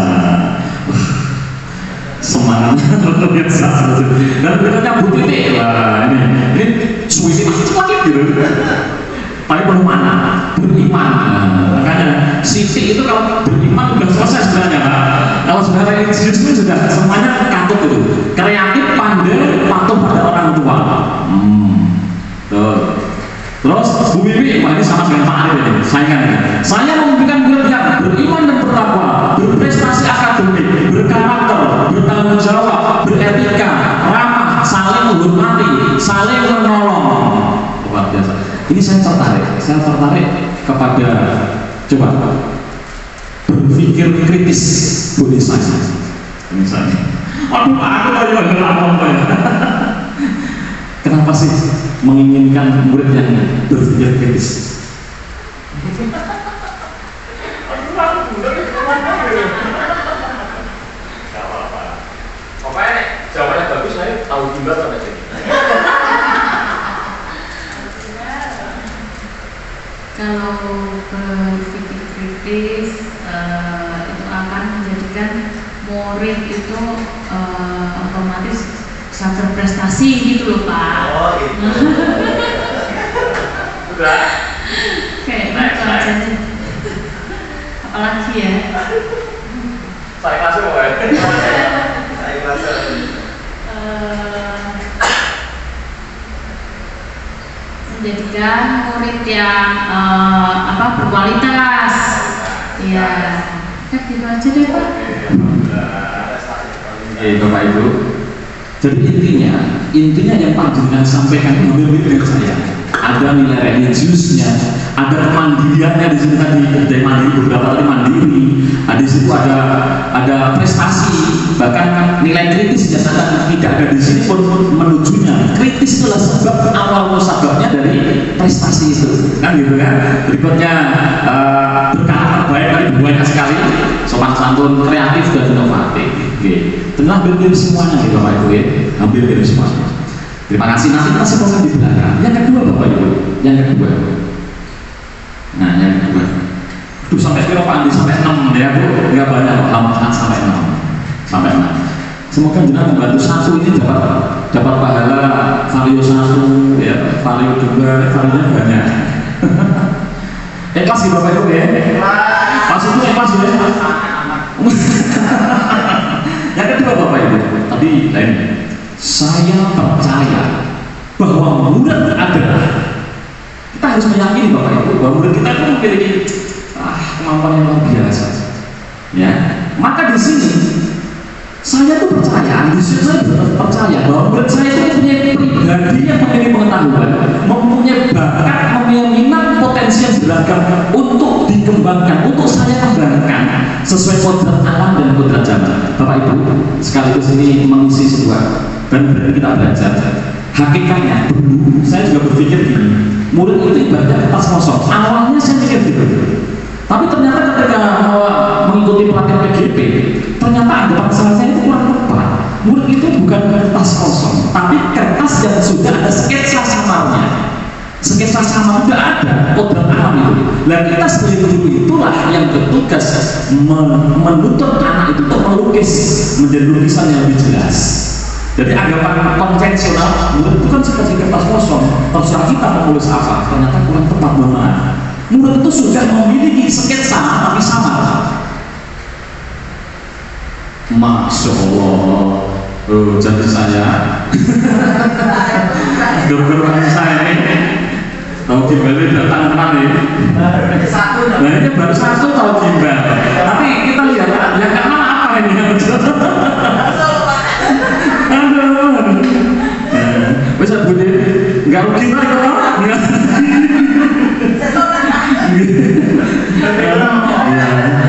Semangatnya luar biasa. Dan berikutnya Bu Titik, wah ini sulit lagi gitu. Tapi belum mana beriman. Makanya Siti itu kalau beriman sudah selesai sebenarnya Pak. Kalau sudah religius itu sudah semuanya katut itu. Kreatif, pandai, patuh pada orang tua. Tuh. Terus Bu Wiwi, wah ini sama dengan Pak Arif ini. Saya memimpikan murid yang beriman dan bertakwa, berprestasi akademik, berkarakter, bertanggung jawab, beretika, ramah, saling menghormati, saling menolong. Luar biasa. Ini saya tertarik kepada coba berpikir kritis boleh saya misalnya. Aduh, aku lagi apa ya? Kenapa sih menginginkan murid yang berpikir kritis? Pokoknya jawabannya bagus, saya tahu gimana aja. Kalau berpikir kritis itu akan menjadikan murid itu otomatis bisa berprestasi gitu loh Pak. Oh gitu. Udah. Kayak gitu aja. Apalagi ya. Saya kasih mau ya. Menjadikan murid yang berkualitas. Ya, gitu aja deh Pak. Oke, Bapak Ibu. Jadi intinya yang panjenengan sampaikan itu hampir dengan saya. Ada nilai religiusnya, ada kemandiriannya di sini tadi, dari mandiri beberapa kali mandiri. Di situ ada prestasi, bahkan nilai kritis yang tidak ada di sini pun menujunya. Kritis adalah sebab awal musababnya dari prestasi itu, kan gitu kan. Berikutnya berkarakter baik dari banyak sekali, sopan santun, kreatif dan inovatif. Dan hampir semuanya gitu Bapak Ibu ya, hampir semuanya. Terima kasih, nanti masih mau di belakang. Yang kedua Bapak Ibu, yang kedua. Nah, yang kedua. Tuh sampai kira Pak Andi sampai 6 ya Bu, nggak banyak tambahan sampai 6. Sampai 6. Semoga jenengan membantu satu ini dapat pahala vario 1 ya, vario 2, varionya banyak. Ikhlas sih Bapak Ibu ya. Pas itu ikhlas ya. Yang kedua Bapak Ibu, tadi lain. Saya percaya bahwa murid adalah, kita harus meyakini Bapak Ibu bahwa murid kita itu memiliki kemampuan yang luar biasa. Ya, maka di sini saya tuh percaya, di sini saya percaya bahwa murid saya itu punya pribadi yang memiliki pengetahuan, mempunyai bakat, mempunyai minat, potensi yang beragam untuk dikembangkan, untuk saya kembangkan sesuai kodrat alam dan kodrat zaman. Bapak Ibu, sekaligus ini mengisi sebuah dan berarti kita belajar. Hakikatnya dulu saya juga berpikir gini, murid itu ibadah pas kosong. Awalnya saya pikir gitu, tapi ternyata ketika mengikuti pelatihan PGP, ternyata anggapan saya itu kurang tepat. Murid itu bukan kertas kosong, tapi kertas yang sudah ada sketsa samarnya. Sketsa samar sudah ada, kodrat alam itu. Dan kita sebagai guru itulah yang bertugas menuntut anak itu untuk melukis menjadi lukisan yang lebih jelas. Jadi anggapan konvensional murid itu kan seperti kertas kosong, terserah kita mau menulis apa, ternyata kurang tepat banget. Murid itu sudah memiliki sketsa tapi samar. Masya Allah, jadi saya guru saya ini tahu gimbal itu datang kemana ini? Nah ini baru satu tahu gimbal, tapi kita lihat yang karena apa ini? Aduh, bisa bunyi nggak rugi lah kalau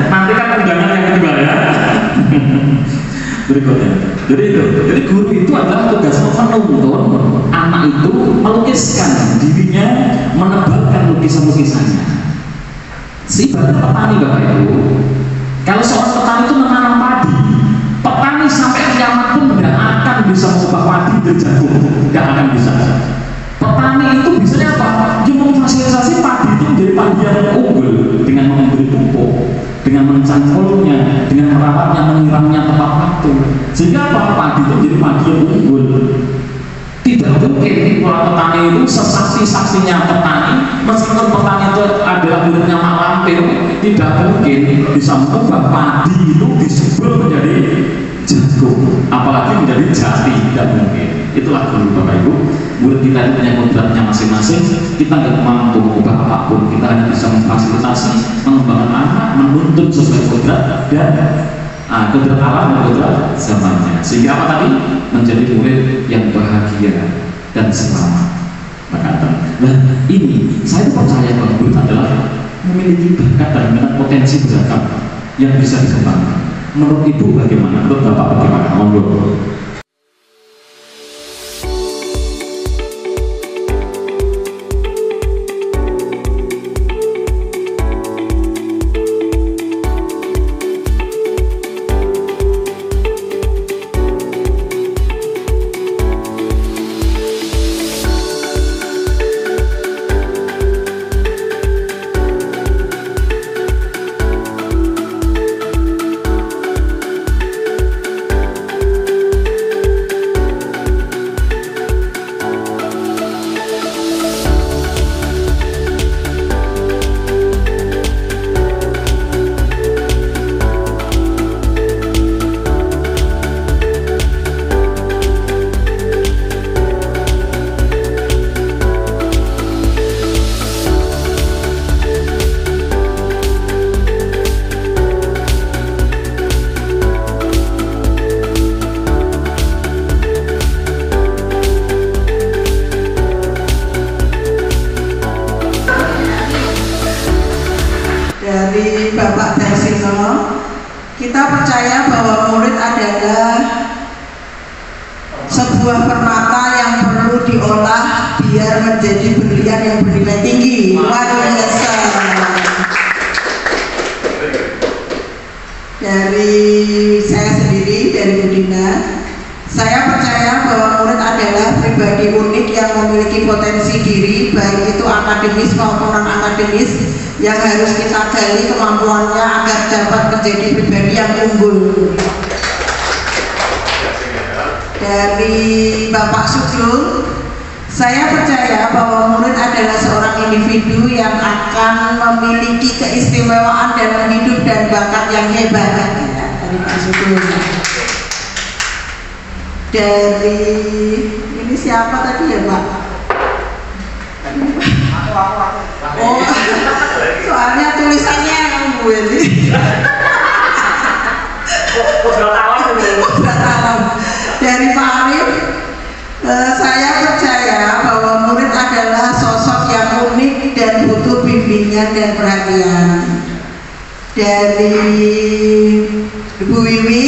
nanti kan undangan yang kedua ya. Berikutnya, jadi guru itu adalah tugasnya menuntun anak itu melukiskan dirinya, menebalkan lukisan-lukisannya. Ibaratnya petani Bapak Ibu, kalau seorang petani itu menanam padi, petani sampai kiamat pun tidak akan bisa mengubah padi menjadi jagung, tidak akan bisa. Petani itu bisanya apa? Dia memfasilitasi padi itu menjadi padi yang unggul dengan memberi pupuk, dengan mencangkulnya, dengan merawatnya, menyiramnya tepat waktu, sehingga padi itu menjadi padi yang unggul. Tidak mungkin kalau petani itu sesakti-saktinya petani, meskipun petani itu adalah muridnya Mak Lampir, tidak mungkin bisa mengubah padi itu disebut menjadi jagung, apalagi menjadi jati, tidak mungkin. Itulah guru Bapak Ibu. Murid kita itu punya kodratnya masing-masing. Kita tidak mampu mengubah apapun, kita hanya bisa memfasilitasi, mengembangkan anak, menuntut sesuai kodrat dan kodrat alam dan kodrat zamannya, sehingga apa tadi? Menjadi murid yang bahagia dan selamat. Nah ini saya percaya bahwa murid adalah memiliki bakat dan minat potensi beragam yang bisa dikembangkan. Menurut Ibu bagaimana? Menurut Bapak bagaimana? Monggo. Kita percaya bahwa murid adalah sebuah permata yang perlu diolah biar menjadi berlian yang bernilai tinggi. Luar biasa. Dari saya sendiri, dari Budina, saya percaya bahwa murid adalah pribadi unik yang memiliki potensi diri, baik itu akademis maupun non-akademis, yang harus kita gali kemampuannya agar dapat menjadi pribadi yang unggul. Dari Bapak Sugeng, saya percaya bahwa murid adalah seorang individu yang akan memiliki keistimewaan dalam hidup dan bakat yang hebat. Dari Pak Sugeng. Dari ini siapa tadi ya Pak? Oh, soalnya tulisannya yang gue nih. Dari Pak Arif, saya percaya bahwa murid adalah sosok yang unik dan butuh bimbingan dan perhatian. Dari Ibu Wiwi,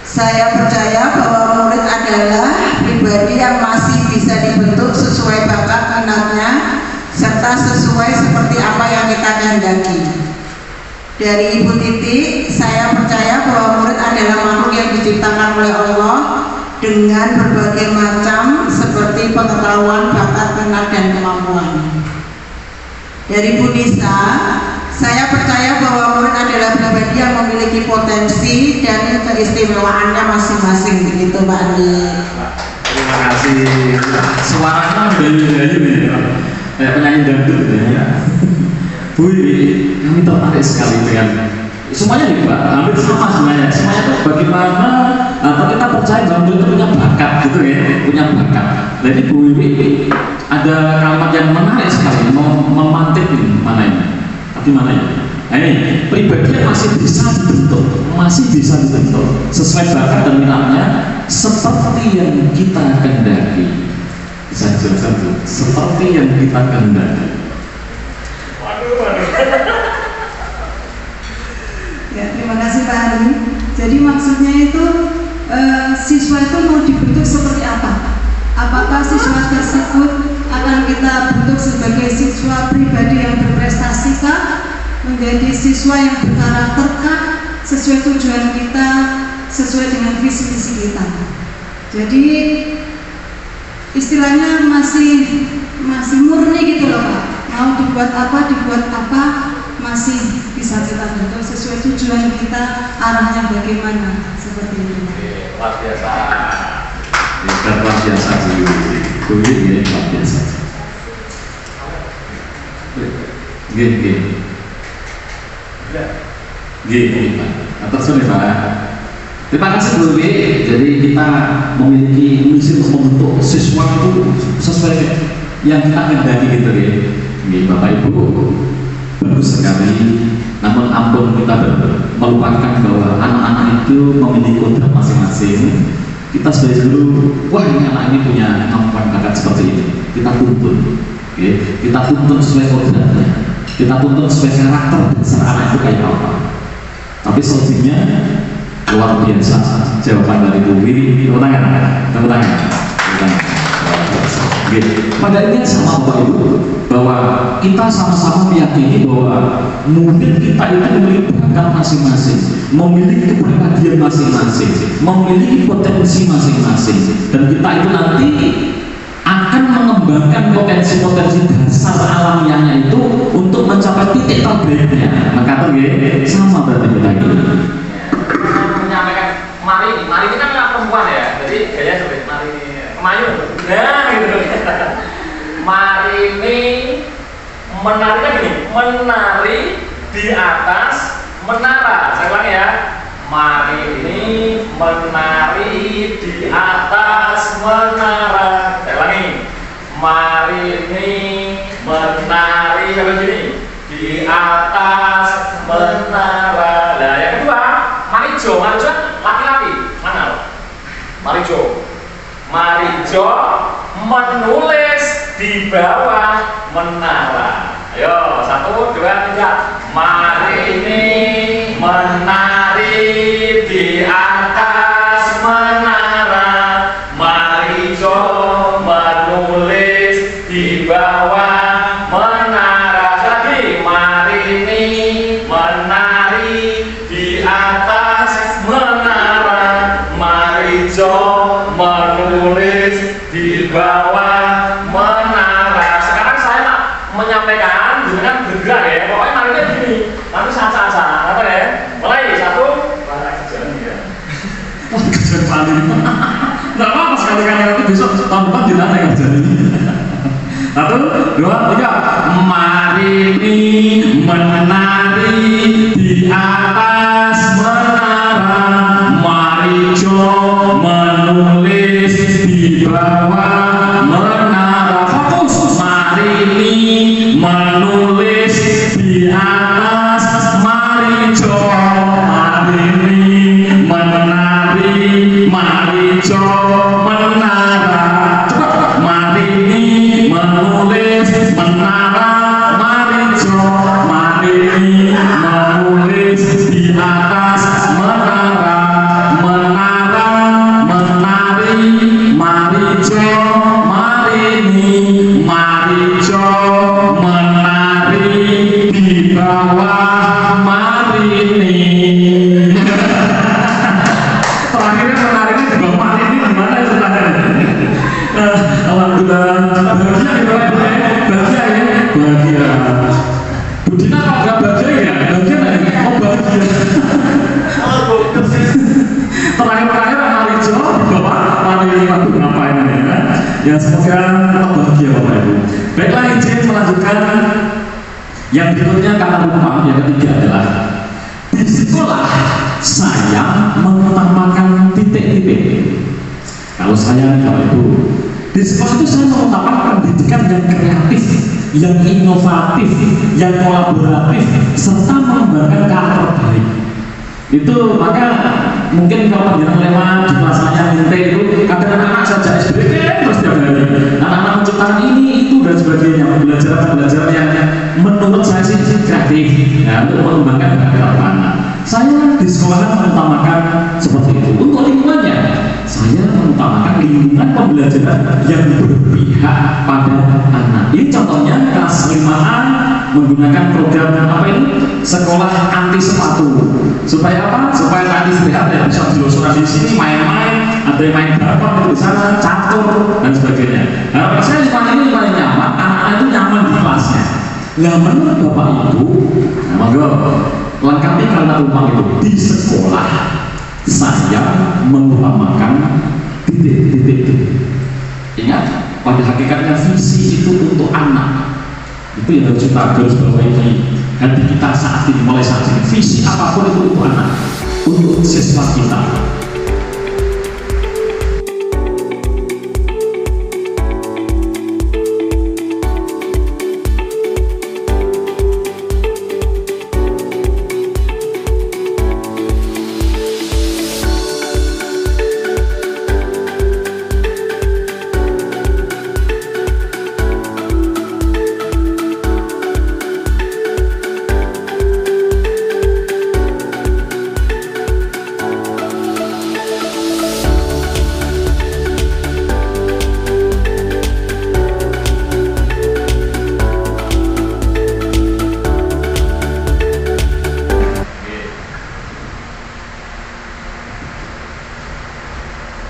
saya percaya bahwa murid adalah pribadi yang masih bisa dibentuk sesuai bakat minatnya serta sesuai seperti apa yang kita kehendaki. Dari Ibu Titi, saya percaya bahwa murid adalah makhluk yang diciptakan oleh Allah dengan berbagai macam seperti pengetahuan, bakat, minat, dan kemampuan. Dari Bu Nisa, saya percaya bahwa murid adalah pribadi yang memiliki potensi dan keistimewaannya masing-masing. Begitu Mbak Andi. Terima kasih. Suaranya beli-beli ya, penyanyi dangdut ya. Bu, kami tertarik sekali dengan semuanya nih Pak, hampir sama semuanya. Semuanya itu bagaimana atau kita percaya bahwa itu punya bakat gitu ya, punya bakat. Jadi Bu Wiwi ada kalimat yang menarik sekali, memantik ini mana ini? Tapi mana ya? Nah, ini pribadi masih bisa dibentuk sesuai bakat dan minatnya seperti yang kita kehendaki. Bisa jelaskan tuh, seperti yang kita kehendaki. Ya, terima kasih Pak Ari. Jadi maksudnya itu siswa itu mau dibentuk seperti apa? Apakah siswa tersebut akan kita bentuk sebagai siswa pribadi yang berprestasikah, menjadi siswa yang berkarakterkah, sesuai tujuan kita, sesuai dengan visi misi kita. Jadi istilahnya masih murni gitu loh Pak. Mau dibuat apa masih bisa kita bentuk sesuai tujuan kita, arahnya bagaimana, seperti itu. Luar biasa. Luar biasa sih, kulit ya luar biasa. Gini Pak, atas sorry Pak. Terima kasih Bu Wiwi. Jadi kita memiliki misi untuk membentuk siswa itu sesuai yang kita kehendaki gitu ya. Ini Bapak Ibu bagus sekali. Namun ampun kita melupakan bahwa anak-anak itu memiliki kodrat masing-masing. Kita sebagai guru, wah ini anak ini punya kemampuan bakat seperti ini. Kita tuntun, okay? Kita tuntun sesuai kodratnya. Kita tuntun sesuai karakter dasar anak itu kayak apa. Tapi selebihnya luar biasa jawaban dari Bu Wiwi. Tepuk tangan. Pada intinya sama Bapak Ibu bahwa kita sama-sama meyakini bahwa murid kita itu memiliki bakat masing-masing, memiliki kepribadian masing-masing, memiliki potensi masing-masing, dan kita itu nanti akan mengembangkan potensi-potensi dasar alamiahnya itu untuk mencapai titik terbaiknya. Maka itu sama berarti kita ini. Menyampaikan mari ini kan perempuan ya, jadi gaya seperti mari kemayu, nah gitu. Mari ini menarinya gini, menari di atas menara. Saya ulang ya, mari ini menari di atas menara. Saya ulangi, mari ini menari apa gini di atas menara. Nah yang kedua, Marijo laki-laki mana? Marijo menulis di bawah menara. Ayo, 1, 2, 3. Marini menari di atas menara, Marijo menulis di bawah menara. Lagi, Marini menari di atas menara, Marijo menulis di bawah menara. Sekarang saya menyampaikan dengan bergerak ya, pokoknya marinya gini, nanti sah-sah, apa ya? Mulai 1, jalan ya. Wah, kerjaan paling. Nggak apa-apa sekali-kali nanti besok tahun depan dilatih kerjaan ini. 1, 2, 3. Marini menari di atas menara, Marijo menulis di bawah menara. Fokus. Marini menulis di atas, Marijo Marini menari, Marijo menara. Cepat. Marini menulis menara, Marijo Marini menulis di atas menara, menara menari, Marijo Marini, Marijo menari di bawah Marini. Terakhirnya menariknya di bawah Marini gimana ya sebenarnya? Alhamdulillah, bahagia ya, bahagia. Budina kalau nggak bahagia ya, bahagia nggak? Oh bahagia. Terakhir Marijo di bawah Marini, aku ngapain ya? Ya semoga tetap bahagia Bapak Ibu. Baiklah, izin melanjutkan yang berikutnya. Kata utama yang ketiga adalah di sekolah saya mengutamakan titik-titik. Kalau saya Bapak Ibu, di sekolah itu saya mengutamakan pendidikan yang kreatif, yang inovatif, yang kolaboratif, serta mengembangkan karakter baik. Itu maka mungkin kalau panjenengan lewat di kelas saya nanti itu kadang anak-anak saja SBK terus tiap hari anak-anak menciptakan ini itu dan sebagainya, pembelajaran yang menurut saya sih kreatif ya, untuk mengembangkan karakter anak. Saya di sekolah mengutamakan seperti itu. Untuk lingkungannya saya mengutamakan lingkungan pembelajaran yang berpihak pada anak. Ini contohnya kelas 5A menggunakan program apa ini? Sekolah anti sepatu. Supaya apa? Supaya tadi istirahat ya, bisa dilosokan di sini, main-main, ada yang main bareng di sana, catur dan sebagainya. Nah, saya lingkungan ini paling nyaman, anak-anak itu nyaman di kelasnya. Nah, menurut Bapak Ibu, monggo lengkapi karena umpang itu di sekolah saya mengutamakan titik-titik. Ingat, pada hakikatnya visi itu untuk anak. Itu yang harus kita garis bawahi hati kita saat ini, mulai saat ini. Visi apapun itu untuk anak, untuk siswa kita.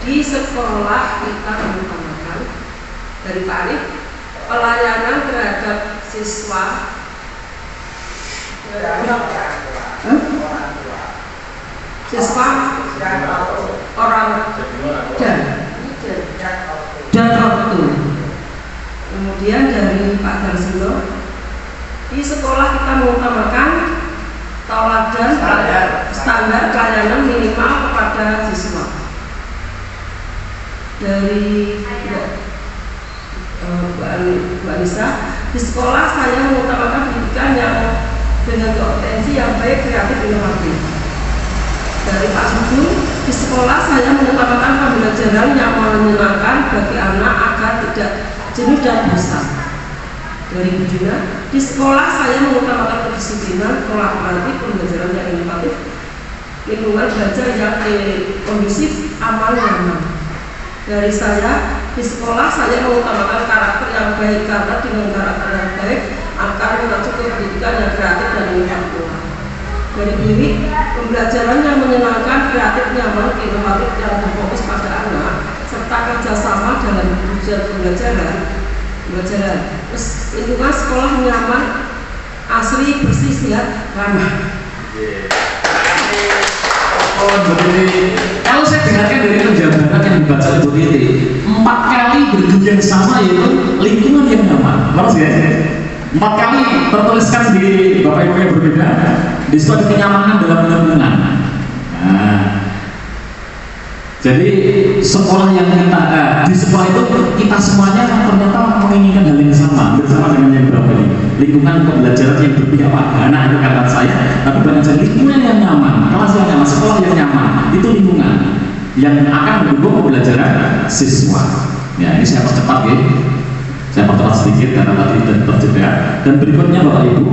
Di sekolah kita mengutamakan dari Pak Arif pelayanan terhadap siswa orang dan orang tua. Kemudian dari Pak Darsono, di sekolah kita mengutamakan tauladan standar pelayanan minimal kepada siswa. Dari Bu Anissa, di sekolah saya mengutamakan pendidikan yang dengan kompetensi yang baik, kreatif, inovatif. Dari Pak Sudung, di sekolah saya mengutamakan pembelajaran yang menyenangkan bagi anak agar tidak jenuh dan bosan. Dari Bu Dina, di Di sekolah saya mengutamakan kedisiplinan, kolaboratif, pembelajaran yang inovatif, lingkungan belajar yang kondusif, aman, nyaman. Dari saya, di sekolah saya mengutamakan karakter yang baik karena dengan karakter yang baik akan mengacu ke pendidikan yang kreatif dan inovatif. Dari diri, pembelajaran yang menyenangkan, kreatif, nyaman, inovatif yang berfokus pada anak, serta kerjasama dalam pembelajaran. Terus lingkungan sekolah nyaman, asri, bersih, sehat, ramah. Kalau saya dengarkan dari penjabaran yang dibaca Ibu Titi, 4 kali berjudul yang sama yaitu lingkungan yang nyaman. Terus ya, 4 kali tertuliskan di Bapak Ibu yang berbeda. Di situ ada kenyamanan dalam lingkungan. Nah, jadi sekolah yang kita di sekolah itu kita semuanya ternyata menginginkan hal yang sama, bersama dengan yang berapa ini. Lingkungan pembelajaran yang berpihak pada anak itu kata saya, tapi bukan saja lingkungan yang nyaman, kelas yang nyaman, sekolah yang nyaman, itu lingkungan yang akan mendukung pembelajaran siswa. Ya, ini saya percepat ya, saya percepat sedikit karena tadi sudah terjeda. Dan berikutnya Bapak Ibu,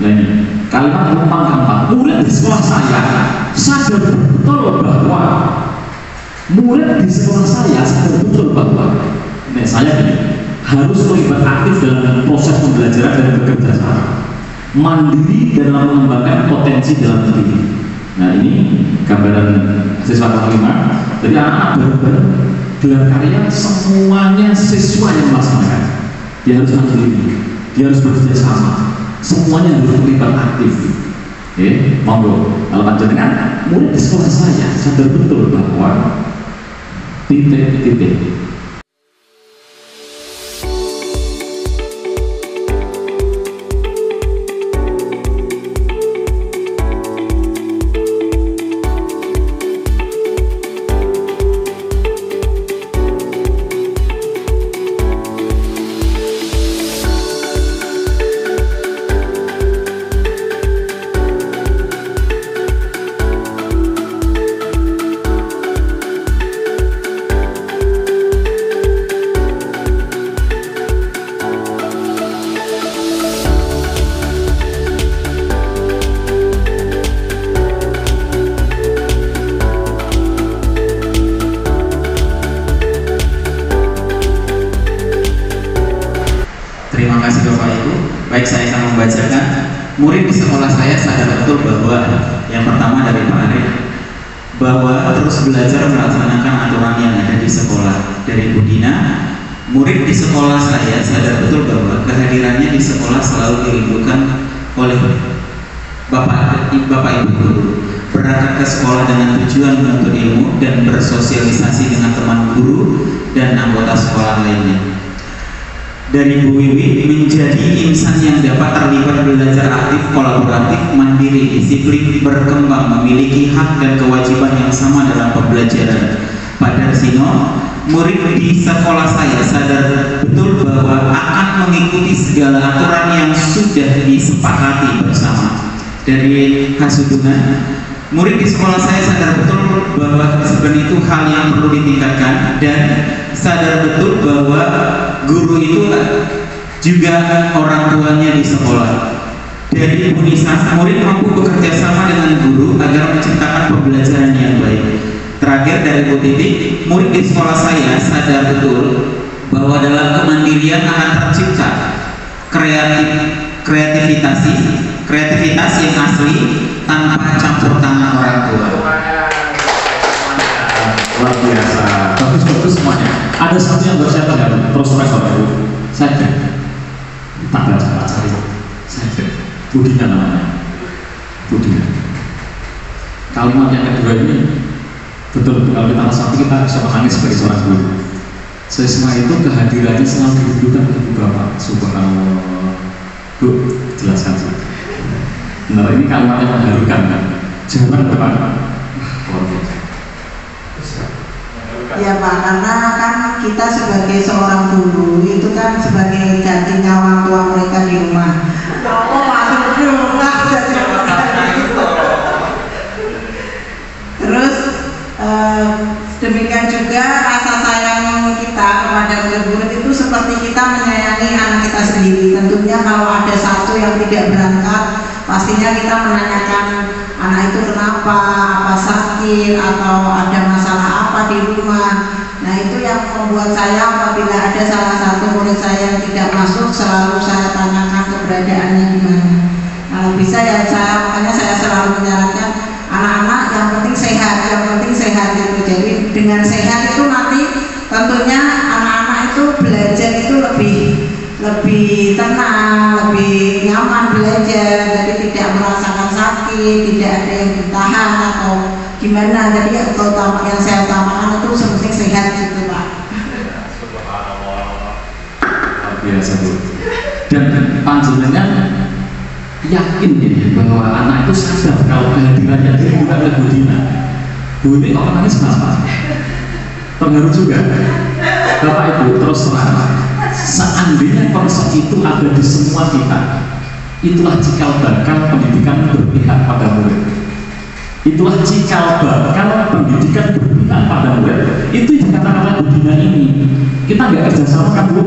nah ini kalimat gampang-gampang. Murid di sekolah saya sadar betul bahwa murid di sekolah saya sadar betul bahwa saya harus terlibat aktif dalam proses pembelajaran dan bekerja sama, mandiri dalam mengembangkan potensi dalam diri. Nah ini gambaran siswa kelas 5. Jadi anak-anak baru gelar karya semuanya siswa yang melaksanakan. Dia harus mandiri, dia harus bekerja sama, semuanya harus terlibat aktif. Monggo kalau panjenengan murid di sekolah saya sadar betul bahwa titik-titik. Baik, saya akan membacakan. Murid di sekolah saya sadar betul bahwa yang pertama dari Pak Arif, bahwa terus belajar melaksanakan aturan yang ada di sekolah. Dari Bu Dina, murid di sekolah saya sadar betul bahwa kehadirannya di sekolah selalu dirindukan oleh Bapak Ibu guru. Berangkat ke sekolah dengan tujuan menuntut ilmu dan bersosialisasi dengan teman guru dan anggota sekolah lainnya. Dari Bu Wiwi, menjadi insan yang dapat terlibat belajar aktif, kolaboratif, mandiri, disiplin, berkembang, memiliki hak dan kewajiban yang sama dalam pembelajaran. Pak Darsino, murid di sekolah saya sadar betul bahwa akan mengikuti segala aturan yang sudah disepakati bersama. Dari Hasudungan, murid di sekolah saya sadar betul bahwa disiplin itu hal yang perlu ditingkatkan dan sadar betul bahwa guru itu juga orang tuanya di sekolah. Dari Bu Nisa, murid mampu bekerja sama dengan guru agar menciptakan pembelajaran yang baik. Terakhir dari Bu Titi, murid di sekolah saya sadar betul bahwa dalam kemandirian akan tercipta kreativitas yang asli tanpa campur tangan orang tua. Luar biasa, bagus-bagus semuanya. Ada satu yang buat saya terus Profesor Ibu, saya tak baca cari, saya Budina namanya, Budina. Kalimat yang kedua ini betul, kalau kita resapi kita bisa pahami sebagai seorang guru. Siswa itu kehadirannya selalu dibutuhkan ke Bapak. Subhanallah. Bu, jelaskan saja. Benar, ini kalimat yang mengharukan kan? Jangan Bapak. Ya Pak, karena kan kita sebagai seorang guru itu kan sebagai gantinya orang tua mereka di rumah. Oh masuk di rumah terus demikian juga rasa sayang kita kepada murid-murid itu seperti kita menyayangi anak kita sendiri. Tentunya kalau tidak berangkat, pastinya kita menanyakan anak itu kenapa, apa sakit, atau ada masalah apa di rumah. Nah itu yang membuat saya apabila ada salah satu murid saya yang tidak masuk, selalu saya tanyakan keberadaannya di mana. Kalau bisa ya makanya saya selalu menyarankan anak-anak yang penting sehat gitu. Jadi dengan sehat itu nanti tentunya anak-anak itu belajar itu lebih tenang, lebih nyaman belajar, jadi tidak merasakan sakit, tidak ada yang ditahan atau gimana. Jadi yang saya utamakan itu sepenting sehat gitu Pak. Luar biasa Bu. Dan panjenengan yakin ya bahwa anak itu sadar kalau kehadirannya dia juga oleh Bu Dina. Bu ini kok nangis kenapa? Pengaruh juga. Bapak Ibu terus terang, seandainya konsep itu ada di semua kita, itulah cikal bakal pendidikan berpihak pada murid. Itulah cikal bakal pendidikan berpihak pada murid. Itu dikatakan oleh Bu Dina ini. Kita nggak kerjasama kan Bu?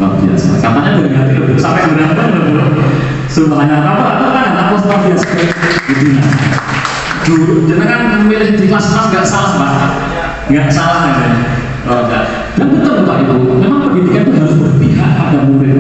Luar biasa. Katanya dari hati loh, sampai berapa loh? Semuanya apa kan? Aku luar biasa. Bu Dina. Dulu jangan memilih di kelas 6 nggak salah Pak. Nggak salah ya. Dan betul Bapak Ibu, memang pendidikan itu harus berpihak pada murid.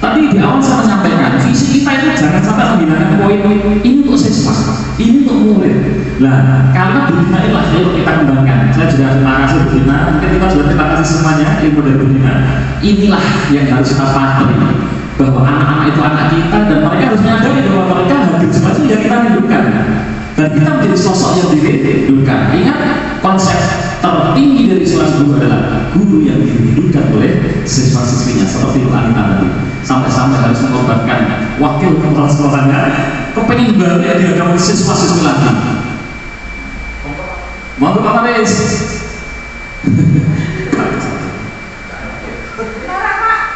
Tadi di awal saya menyampaikan visi kita itu jangan sampai menggunakan poin-poin ini untuk siswa, ini untuk murid. Nah, karena Bu Dina inilah yang kita kembangkan. Saya juga terima kasih Bu Dina. Mungkin kita sudah terima kasih semuanya ilmu dari Bu Dina. Inilah yang harus kita pahami, bahwa anak-anak itu anak kita dan mereka harus menyadari bahwa mereka hadir semua itu yang kita rindukan. Dan kita menjadi sosok yang dirindukan. Ingat, konsep tertinggi dari seorang guru adalah guru yang dirindukan oleh siswa-siswinya, seperti Bu Anita tadi. Sampai-sampai harus mengorbankan wakil kepala sekolahnya kepengen balik ya dihadapi siswa-siswi lagi. Mau Pak Maris?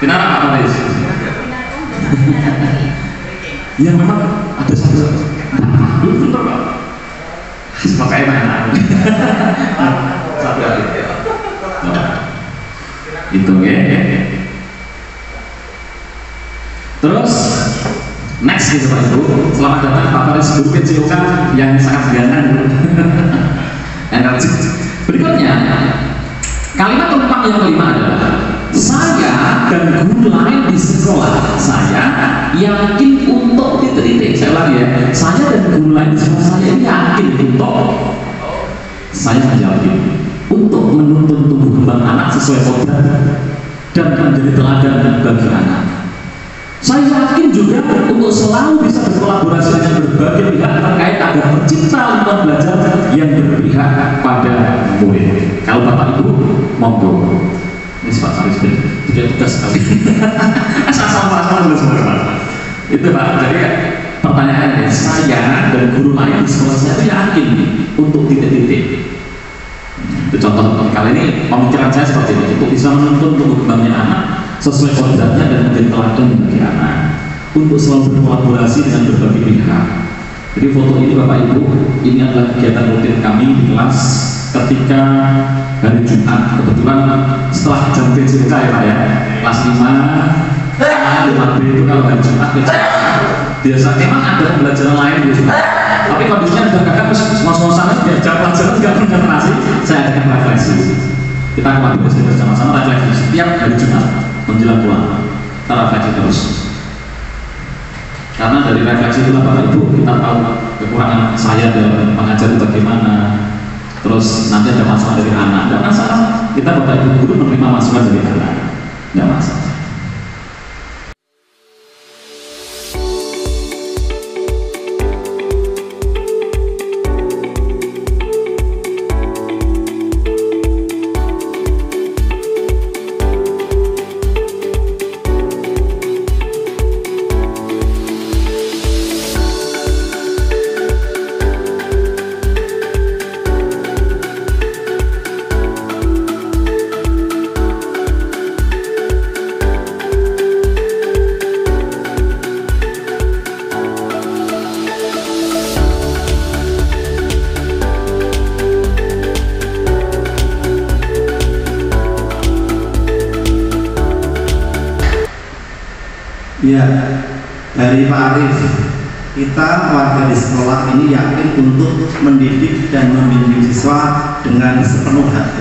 Kenapa Pak Maris? Ya memang ada satu. Betul Pak. Pakai mana? Satu kali. Itu ya. Terus next gitu Pak Ibu. Selamat datang Pak Faris Guru PJOK yang sangat ganteng. Energi. Berikutnya kalimat penumpang yang kelima adalah saya dan guru lain di sekolah saya yakin untuk titik-titik. Saya ulangi ya, saya dan guru lain di sekolah saya yakin untuk, saya yakin untuk menuntun tumbuh kembang anak sesuai kodrat dan menjadi teladan bagi anak. Saya yakin juga untuk selalu bisa berkolaborasi dengan berbagai pihak terkait agar tercipta lingkungan belajar yang berpihak pada murid. Kalau Bapak Ibu monggo. Ini Pak Faris tidak tugas sekali. Asal-asal semua. Itu Pak. Jadi pertanyaannya, saya dan guru lain di sekolah saya itu yakin untuk titik-titik. Itu contoh kali ini pemikiran saya seperti itu, untuk bisa menuntun tumbuh kembangnya anak sesuai kodratnya dan menjadi teladan bagi anak, untuk selalu berkolaborasi dengan berbagai pihak. Jadi foto ini Bapak Ibu, ini adalah kegiatan rutin kami di kelas ketika hari Jumat. Kebetulan setelah jam PJK ya Pak ya, kelas 5B itu kalau hari Jumat biasa memang ada pembelajaran lain di Jumat, tapi kondisinya sudah kakak ngos-ngosan jam pelajaran nggak konsentrasi, saya adakan refleksi. Kita kembali bersama-sama refleksi setiap hari Jumat menjelang pulang, kita refleksi terus. Karena dari refleksi itulah Bapak Ibu kita tahu kekurangan saya dalam mengajar itu bagaimana. Terus nanti ada masukan dari anak, tidak masalah. Kita Bapak Ibu guru menerima masukan dari anak, tidak masalah. Ya, dari Pak Arif, kita warga di sekolah ini yakin untuk mendidik dan membimbing siswa dengan sepenuh hati.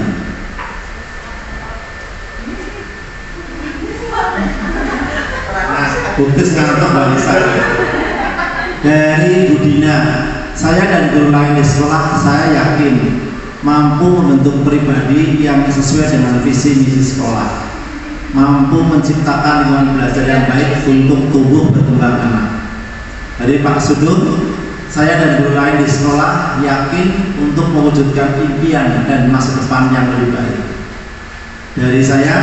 Nah, putus ngantuk dari saya. Dari Budina, saya dan guru lain di sekolah, saya yakin mampu membentuk pribadi yang sesuai dengan visi misi sekolah, mampu menciptakan lingkungan belajar yang baik untuk tumbuh berkembang anak. Dari Pak Sudut, saya dan guru lain di sekolah yakin untuk mewujudkan impian dan masa depan yang lebih baik. Dari saya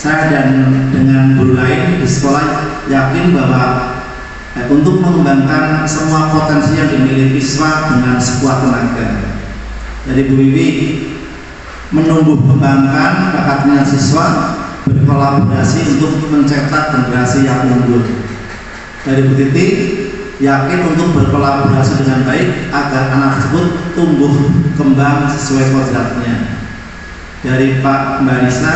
dan dengan guru lain di sekolah yakin bahwa untuk mengembangkan semua potensi yang dimiliki siswa dengan sekuat tenaga. Dari Bu Wiwi, menumbuh kembangkan bakatnya siswa, berkolaborasi untuk mencetak generasi yang unggul. Dari Bu Titi, yakin untuk berkolaborasi dengan baik agar anak tersebut tumbuh kembang sesuai kodratnya. Dari Pak Marisa,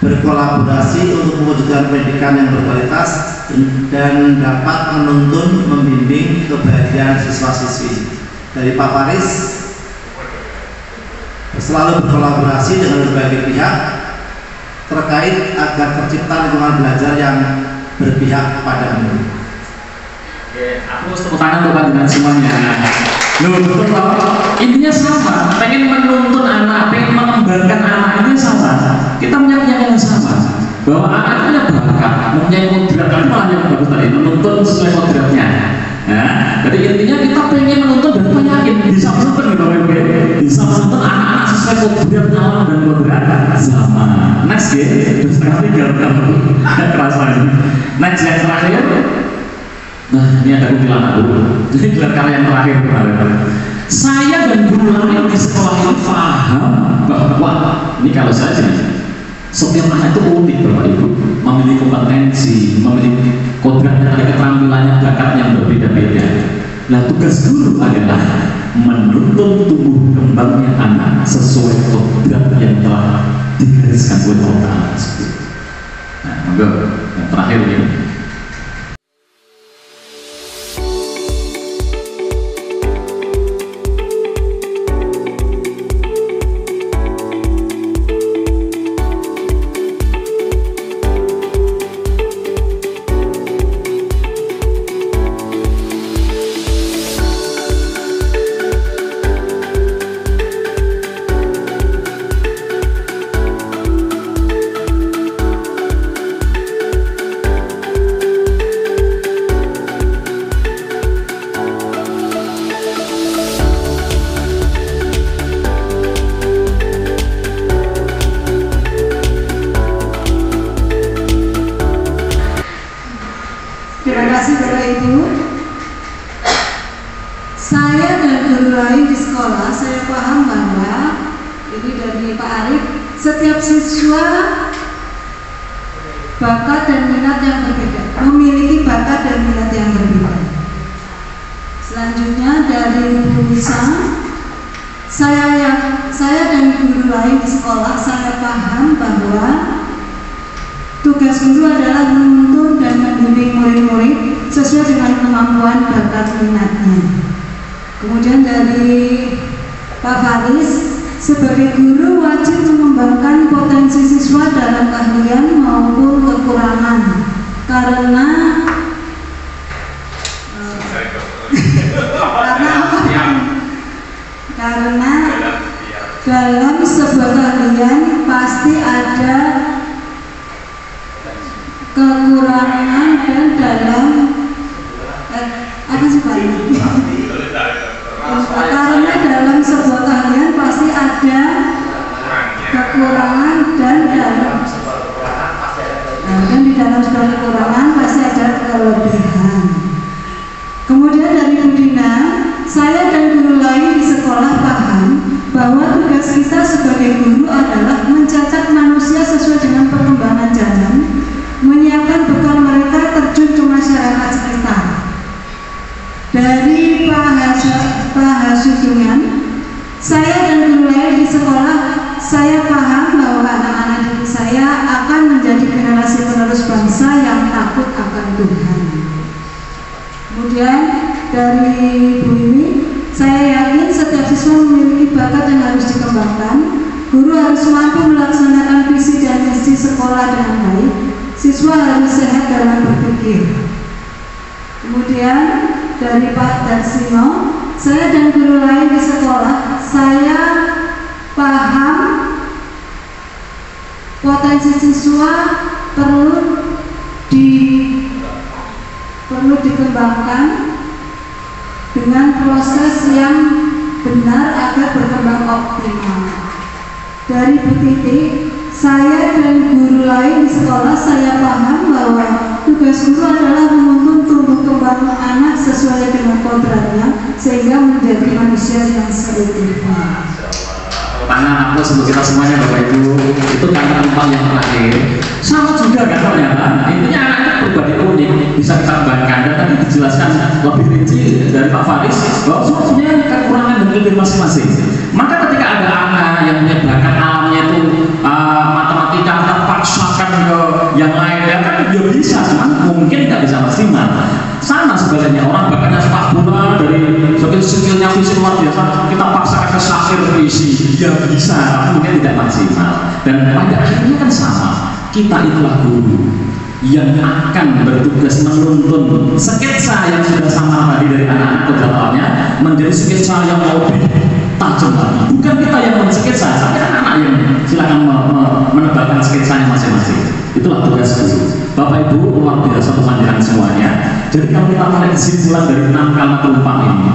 berkolaborasi untuk mewujudkan pendidikan yang berkualitas dan dapat menuntun membimbing kebahagiaan siswa-siswi. Dari Pak Faris, selalu berkolaborasi dengan berbagai pihak terkait agar tercipta lingkungan belajar yang berpihak padamu. Aku tepuk tangan untuk panjenengan semuanya. Loh, betul Pak. Intinya sama, pengen menuntun anak, pengen mengembangkan anak, itu sama. Kita punya yang sama, bahwa anak punya bakat, mempunyai kodrat, kan malah yang bagus tadi, menuntun sesuai kodratnya. Nah, jadi intinya kita pengen menuntun dan kita yakin bisa menuntun gitu, bisa menuntun anak-anak sesuai kodrat alam dan kodrat zaman. Next ya, terus sekali gagal, kerasa ini. Next yang terakhir. Nah, ini ada kumpulan anak dulu. Jadi gelar karya yang terakhir kemarin. Saya dan guru lain di sekolah ini paham bahwa ini kalau saya sih, setiap anak itu unik Bapak Ibu, memiliki kompetensi, memiliki kodrat dan keterampilannya, bakat yang berbeda-beda. Nah, tugas guru adalah menuntun tumbuh kembangnya anak sesuai kodrat yang telah digariskan oleh Allah tersebut. Nah, monggo yang terakhir ini. Setiap siswa bakat dan minat yang berbeda, memiliki bakat dan minat yang berbeda. Selanjutnya dari Bu Nisa, saya dan guru lain di sekolah saya paham bahwa tugas guru adalah menuntun dan membimbing murid-murid sesuai dengan kemampuan bakat minatnya. Kemudian dari Pak Faris, sebagai guru wajib mengembangkan potensi siswa dalam keahlian maupun kekurangan karena dalam sebuah keahlian pasti ada kekurangan dan dalam karena dalam sebuah keahlian pasti ada kekurangan dan di dalam sebuah kekurangan pasti ada kelebihan. Kemudian dari Budina, saya dan guru lain di sekolah paham bahwa tugas kita sebagai guru adalah mencetak manusia sesuai dengan perkembangan zaman, menyiapkan bekal mereka terjun ke masyarakat sekitar. Dari Pak Hasudungan, saya dan guru lain di sekolah, saya paham bahwa anak-anak didik saya akan menjadi generasi penerus bangsa yang takut akan Tuhan. Kemudian dari Bu ini, saya yakin setiap siswa memiliki bakat yang harus dikembangkan. Guru harus mampu melaksanakan visi dan misi sekolah dengan baik. Siswa harus sehat dalam berpikir. Kemudian dari Pak Darsino, saya dan guru lain di sekolah, saya paham potensi siswa perlu dikembangkan dengan proses yang benar agar berkembang optimal. Dari Bu Titik, saya dan guru lain di sekolah, saya paham bahwa tugas guru adalah menuntun tumbuh kembang anak sesuai dengan kodratnya sehingga menjadi manusia yang seutuhnya. Tangan aku untuk kita semuanya Bapak Ibu, itu kalimat yang terakhir sama juga kan ternyata. Intinya anak itu berbagi unik, bisa kita kembangkan, dan tadi dijelaskan lebih rinci dari Pak Faris bahwa semuanya kekurangan dan kelebihan masing-masing. Maka ketika ada anak yang punya bakat alamnya itu matematika, kita paksakan ke yang lain, ya kan dia bisa, cuman mungkin tidak bisa maksimal. Sama sebenarnya orang bakatnya sepak bola dari skillnya visi luar biasa, kita paksakan ke syair puisi, dia bisa, tapi mungkin tidak maksimal. Dan pada akhirnya kan sama, kita itulah guru yang akan bertugas menuntun sketsa yang sudah sama tadi dari anak-anak kedepannya menjadi sketsa yang lebih tajam lagi. Bukan kita yang mensketsa, tapi anak-anak yang silakan menebalkan sketsanya masing-masing. Itulah tugas guru. Bapak Ibu, luar biasa pembelajaran semuanya. Jadi kalau kita tarik kesimpulan dari 6 kalimat penumpang ini,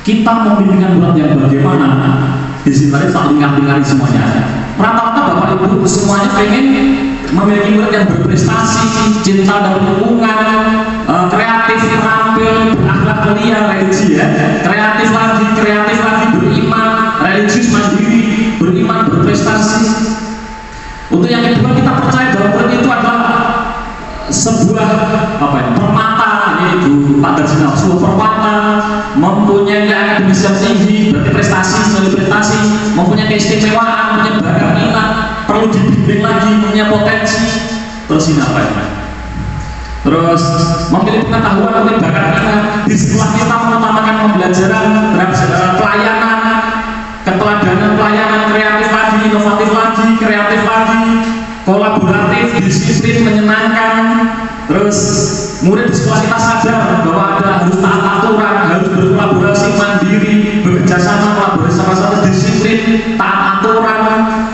kita membimbingkan buat yang bagaimana disini tak lingkar-lingkari semuanya. Rata-rata Bapak Ibu semuanya pengen memiliki murid yang berprestasi, cinta dan lingkungan, kreatif, terampil, berakhlak mulia, religi ya, kreatif lagi, beriman, religius, mandiri, beriman, berprestasi. Untuk yang kedua, kita percaya bahwa murid itu adalah sebuah permata, yaitu Pak Darsino, sebuah permata, mempunyai akademis yang tinggi, berarti prestasi, mempunyai keistimewaan, punya bakat minat, perlu dibimbing lagi, punya potensi. Terus ini apa ya? Terus memiliki pengetahuan, memiliki bakat minat. Di sekolah kita mengutamakan pembelajaran, pelayanan, keteladanan pelayanan, kreatif lagi, inovatif lagi, kreatif lagi, kolaboratif, disiplin, menyenangkan. Terus murid di sekolah kita sadar bahwa harus taat aturan, harus berkolaborasi, mandiri, bekerja sama, kolaborasi sama-sama, disiplin, taat aturan.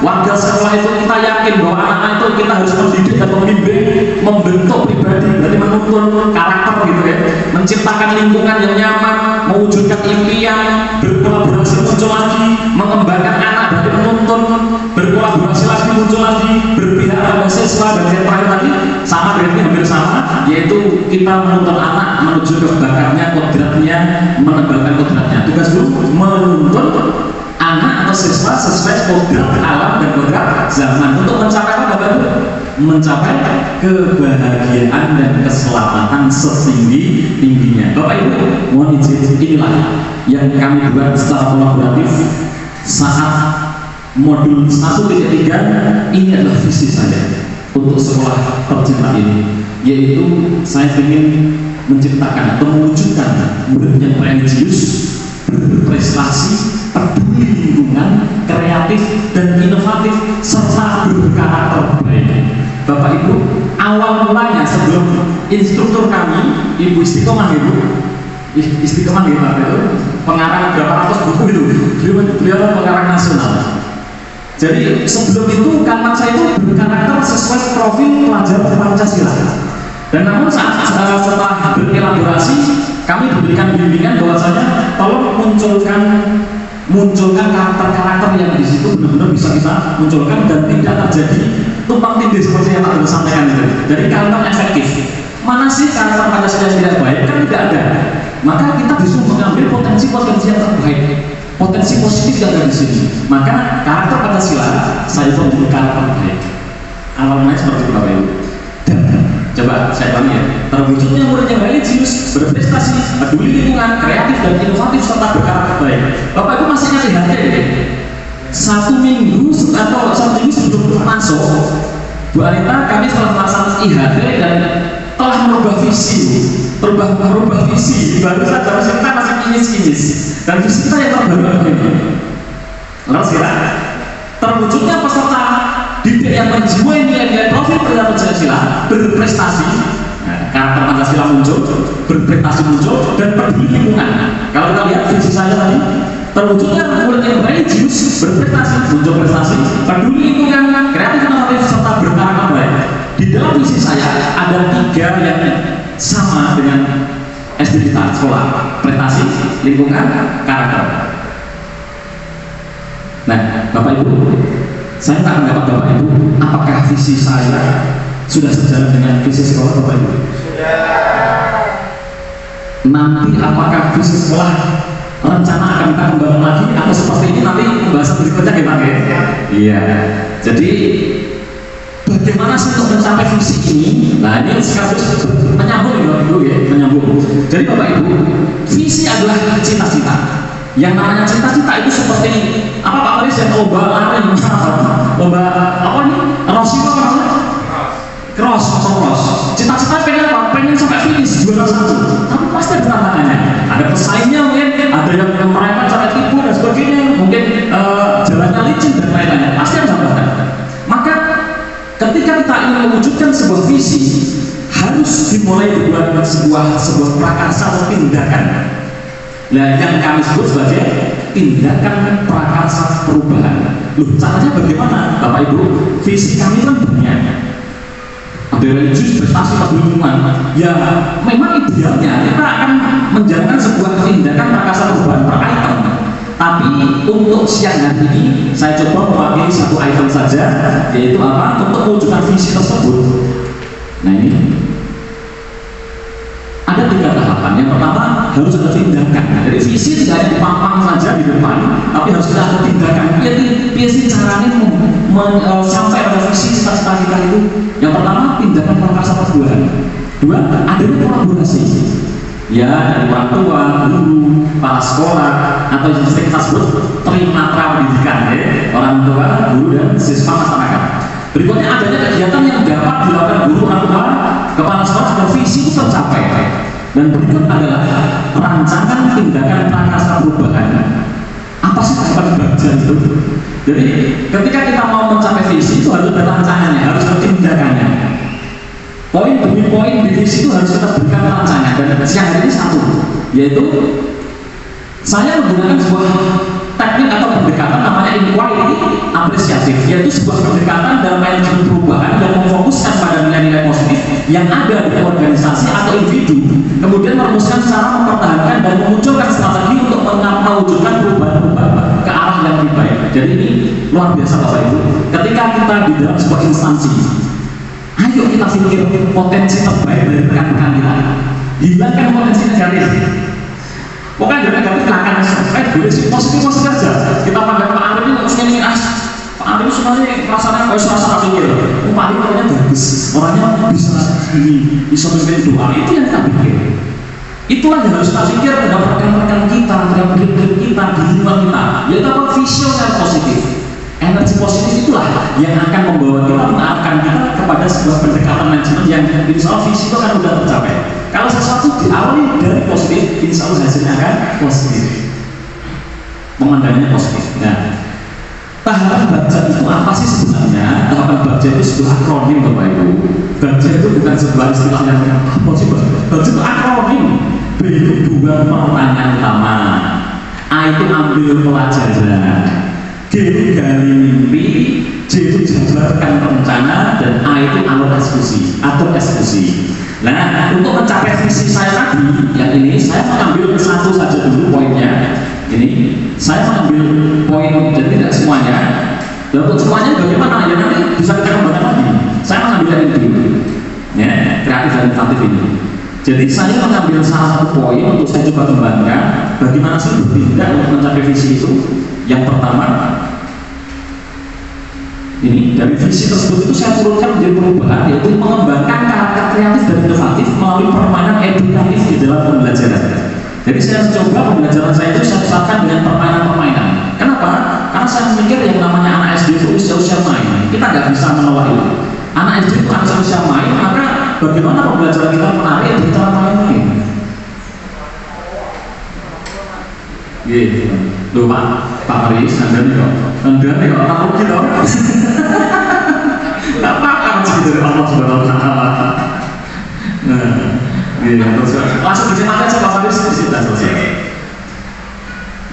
Warga sekolah itu kita yakin bahwa anak-anak itu kita harus mendidik dan membimbing, membentuk pribadi, berarti menuntun karakter gitu ya, menciptakan lingkungan yang nyaman, mewujudkan impian, berkolaborasi muncul lagi, mengembangkan anak, berarti menuntun, berkolaborasi lagi muncul lagi, berpihak pada siswa, dan yang terakhir tadi sama berarti hampir sama, yaitu kita menuntun anak menuju ke bakatnya, kodratnya, menebalkan kodratnya. Tugas guru menuntun anak atau siswa sesuai kodrat alam dan kodrat zaman untuk mencapai apa Bapak Ibu? Mencapai kebahagiaan dan keselamatan setinggi-tingginya. Bapak Ibu, mohon izin, inilah yang kami buat secara kolaboratif saat modul 1.3. Ini adalah visi saya untuk sekolah tercinta ini, yaitu saya ingin menciptakan atau mewujudkan murid yang religius, berprestasi, peduli lingkungan, kreatif dan inovatif, serta berkarakter baik. Bapak Ibu, awal mulanya sebelum instruktur kami, Ibu Istiqomah Ibu, Istiqomah gitu, pengarang berapa ratus buku itu, beliau pengarang nasional. Jadi sebelum itu kalimat saya itu berkarakter sesuai profil pelajar Pancasila. Dan namun setelah berelaborasi, kami diberikan bimbingan bahwasanya tolong munculkan karakter-karakter yang di situ benar-benar bisa kita munculkan dan tidak terjadi tumpang tindih seperti yang Pak Dulu sampaikan itu. Jadi karakter efektif. Mana sih karakter Pancasila yang tidak baik? Kan tidak ada. Maka kita bisa mengambil potensi-potensi yang terbaik. Potensi positif yang ada di sini. Maka karakter Pancasila saya menjadi karakter baik. Awalnya seperti itu Bapak Ibu. Coba saya ulangi ya. Terwujudnya murid yang religius, berprestasi, peduli lingkungan, kreatif dan inovatif serta berkarakter baik. Bapak Ibu masih ingat IHT ya? 1 minggu atau 1 minggu sebelum masuk, Bu Anita, kami telah melaksanakan IHT dan telah merubah visi, merubah visi. Baru saja kita masih kinis-kinis, dan visi kita yang terbaru begini. Terus ya, terwujudnya peserta didik yang menjiwai nilai-nilai profil perilaku Pancasila, berprestasi, karakter Pancasila muncul, berprestasi muncul, dan peduli lingkungan. Kalau kita lihat visi saya tadi, terwujudnya murid yang baik, jenius, berprestasi, muncul prestasi, peduli lingkungan, kreatif, inovatif, serta berkarakter baik. Di dalam visi saya ada 3 yang sama dengan SD kita, sekolah, prestasi, lingkungan, karakter. Nah, Bapak Ibu, saya tak mendapat Bapak Ibu, apakah visi saya sudah sejalan dengan visi sekolah Bapak Ibu? Sudah. Nanti apakah visi sekolah rencana akan kita kembangkan lagi atau seperti ini nanti pembahasan berikutnya gimana ya? Iya. Jadi bagaimana sih untuk mencapai visi ini? Nah, ini sekaligus menyambung ya, menyambung. Jadi Bapak Ibu, visi adalah cita-cita. Yang namanya cita-cita itu seperti apa Pak Presiden, lomba lari, lomba apa nih? Rossi apa namanya? Cross. Cita-cita pengen apa? Pengen sampai finish juara 1. Tapi pasti ada tantangannya. Ada pesaingnya mungkin, ada yang mereka sampai tipu dan sebagainya. Mungkin jalannya licin dan lain-lain. Pasti ada hambatan. Maka ketika kita ingin mewujudkan sebuah visi, harus dimulai dengan sebuah prakarsa atau tindakan. Nah, yang kami sebut sebagai tindakan prakarsa perubahan. Loh, caranya bagaimana Bapak Ibu? Visi kami kan banyak. Ada religius, prestasi, lingkungan. Ya, memang idealnya kita akan menjalankan sebuah tindakan prakarsa perubahan per item. Tapi untuk siang hari ini saya coba mewakili 1 item saja, yaitu apa? Untuk mewujudkan visi tersebut. Nah, ini ada 3 tahapan. Yang pertama harus ada tindakan. Jadi visi tidak hanya dipampang saja di depan, tapi harus ada tindakan. Biasanya caranya sampai pada visi cita-cita kita itu. Yang pertama tindakan prakarsa perubahan. 2, adanya kolaborasi. Ya, dari orang tua, guru, kepala sekolah, atau yang sering kita sebut trimatra pendidikan, ya. Orang tua, guru, dan siswa masyarakat. Berikutnya adanya kegiatan yang dapat dilakukan guru, orang tua, kepala sekolah, dan visi itu tercapai. Dan berikut adalah rancangan tindakan prakarsa perubahan. Apa sih tahapan Bagja itu? Jadi ketika kita mau mencapai visi itu harus ada rancangannya, harus ada tindakannya. Poin demi poin di visi itu harus kita berikan rancangan. Dan siang hari ini 1, yaitu saya menggunakan sebuah teknik atau pendekatan namanya inquiry apresiatif, yaitu sebuah pendekatan dalam manajemen perubahan yang memfokuskan pada nilai-nilai positif yang ada di organisasi atau individu, kemudian merumuskan cara mempertahankan dan memunculkan strategi untuk mewujudkan perubahan-perubahan ke arah yang lebih baik. Jadi ini luar biasa Bapak Ibu. Ketika kita di dalam sebuah instansi, ayo kita pikir potensi terbaik dari rekan-rekan kita, hilangkan potensi negatif. Pokoknya dari negatif akan boleh sih positif saja. Kita pandang Pak Arif ini harusnya ini Pak Arif sebenarnya rasanya harus rasa pikir. Pak Arif orangnya bagus, orangnya bisa ini, bisa mimpin doa. Itu yang kita pikir. Itulah yang harus kita pikir terhadap rekan-rekan kita, terhadap murid kita, di lingkungan kita. Yaitu apa? Visioner positif. Energi positif itulah yang akan membawa kita, mengarahkan kita kepada sebuah pendekatan manajemen yang insya Allah visi itu akan mudah tercapai. Kalau sesuatu diawali dari positif, insya Allah hasilnya akan positif. Pemandangannya positif. Nah, tahapan Bagja itu apa sih sebenarnya? Tahapan Bagja itu sebuah akronim Bapak Ibu. Bagja itu bukan sebuah istilah yang apa sih Bagja itu akronim. B itu 2 pertanyaan utama. A itu ambil pelajaran. G itu gali mimpi, J itu jabarkan rencana, dan A itu alur eksekusi atau eksekusi. Nah, untuk mencapai visi saya tadi, yang ini saya mengambil 1 saja dulu poinnya. Ini saya mengambil poin, jadi tidak semuanya. Dan untuk semuanya bagaimana? Ya nanti bisa kita kembangkan lagi. Saya mengambil yang ini dulu, ya, kreatif dan inovatif ini. Jadi saya mengambil salah 1 poin untuk saya coba kembangkan. Bagaimana sih bertindak untuk mencapai visi itu? Yang pertama, ini dari visi tersebut itu saya turunkan menjadi perubahan, yaitu mengembangkan karakter kreatif dan inovatif melalui permainan edukatif di dalam pembelajaran. Jadi saya coba pembelajaran saya itu saya pusatkan dengan permainan-permainan. Kenapa? Karena saya mikir yang namanya anak SD itu usia-usia main. Kita nggak bisa menolak itu. Anak SD itu usia main, maka bagaimana pembelajaran kita menarik di cara lain-lain. Gitu, loh Pak Aris, Anda nih kok orang rugi tau. Gak apa-apa sih dari Allah Subhanahu Wa Taala. Nah, gitu. Langsung disimak aja Pak Aris, sudah selesai.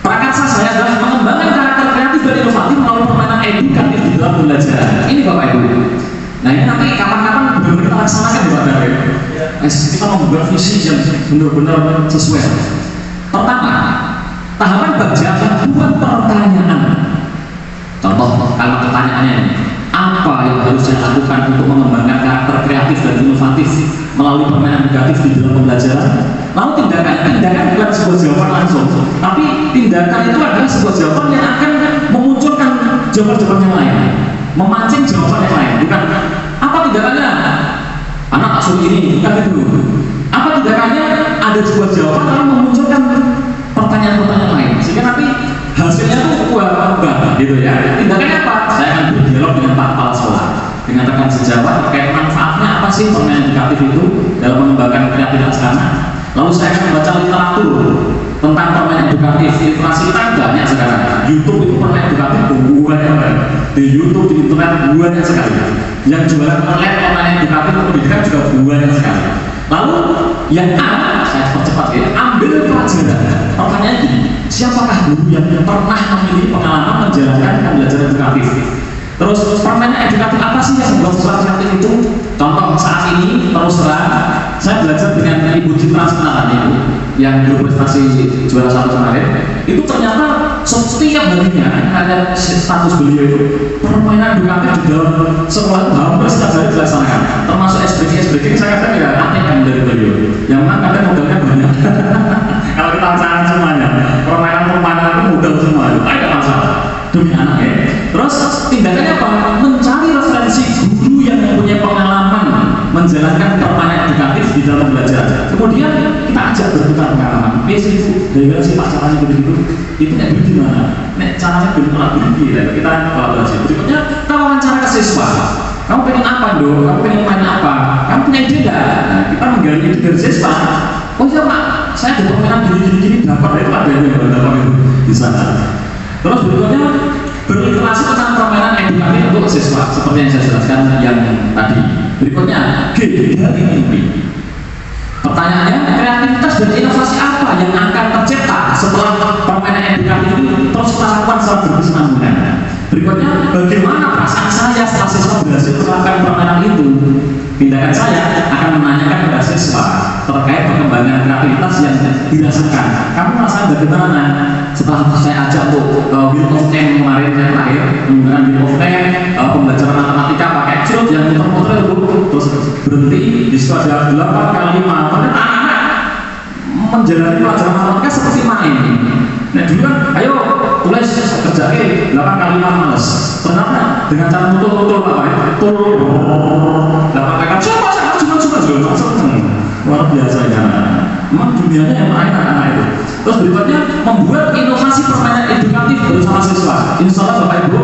Prakarsa saya adalah mengembangkan karakter kreatif dan inovatif melalui permainan edukatif di dalam pembelajaran. Ini Bapak Ibu. Nah ini nanti kapan-kapan benar-benar kita laksanakan di Bapak Ibu. Kita membuat visi yang benar-benar sesuai. Pertama, tahapan bagian buat pertanyaan. Contoh kalimat pertanyaannya, apa yang harus saya lakukan untuk mengembangkan karakter kreatif dan inovatif melalui permainan edukatif di dalam pembelajaran? Lalu tindakan bukan sebuah jawaban langsung, tapi tindakan itu adalah sebuah jawaban yang akan memunculkan jawaban-jawaban yang lain, memancing jawaban yang lain. Bukan apa tindakannya? Anak tak suruh ini, bukan itu. Apa tindakannya? Ada sebuah jawaban lalu memunculkan pertanyaan-pertanyaan lain, sehingga nanti hasilnya itu ubah gitu ya. Tindakannya apa? Saya akan berdialog dengan Pak Kepala Sekolah, dengan rekan sejawat terkait manfaatnya apa sih permainan edukatif itu dalam mengembangkan kreativitas anak. Lalu saya akan membaca literatur tentang permainan edukatif. Literasi kita banyak sekarang. YouTube itu permainan edukatif banyak. Di YouTube, di internet banyak sekali. Yang jualan permainan edukatif pendidikan juga banyak sekali. Lalu yang A, saya percepat ya, ambil pelajaran. Pertanyaan ini, siapakah guru yang pernah memiliki pengalaman menjalankan pembelajaran edukatif? Terus permainan edukatif apa sih yang membuat sesuatu kreatif itu? Contoh saat ini terus terang, saya belajar dengan Ibu Citra Senaran itu yang berprestasi juara 1 kemarin. Itu ternyata setiap harinya ada status beliau itu permainan edukatif di dalam sekolah itu hampir setiap hari dilaksanakan. Termasuk SBK saya katakan ya aneh kan dari beliau. Yang mana kadang modalnya banyak. Kalau kita laksanakan semuanya, permainan itu modal semua. Ada masalah demi anak ya. Terus tindakannya apa? Mencari referensi guru yang mempunyai pengalaman menjalankan permainan edukatif di dalam belajar. Kemudian kita ajak bertukar pengalaman. Itu dari si Pak caranya begitu. Itu nggak begitu gimana? Nek caranya begitu kita kolaborasi. Berikutnya kita wawancara ke siswa. Kamu pengen apa dong? Kamu pengen main apa? Kamu punya ide nggak? Nah, kita menggali ide dari siswa. Oh iya Pak, saya ada permainan gini dapat itu ada yang dapat di sana. Terus berikutnya berliterasi tentang permainan edukatif untuk siswa seperti yang saya jelaskan yang tadi. Berikutnya G dari mimpi. Pertanyaannya, kreativitas dan inovasi apa yang akan tercipta setelah permainan edukatif itu terus kita lakukan secara berkesinambungan? Berikutnya, bagaimana perasaan saya setelah siswa berhasil melakukan permainan itu? Tindakan saya akan menanyakan kepada siswa terkait perkembangan kreativitas yang dirasakan. Kamu merasa bagaimana setelah saya ajak untuk Wheel of Time kemarin yang terakhir, menggunakan Wheel of Time, pembelajaran matematika pakai chart yang muter-muter itu, terus berhenti di situ ada 8 kali 5. Anak-anak menjalani pelajaran matematika seperti main. Nah dulu kan, ayo tulis kerjain 8 kali 5 males. Ternyata dengan cara mutul-mutul apa ya? Mutul 8 kali siapa luar biasa ya. Memang dunianya yang main anak-anak itu. Terus berikutnya membuat inovasi permainan edukatif bersama siswa. Insya Allah Bapak Ibu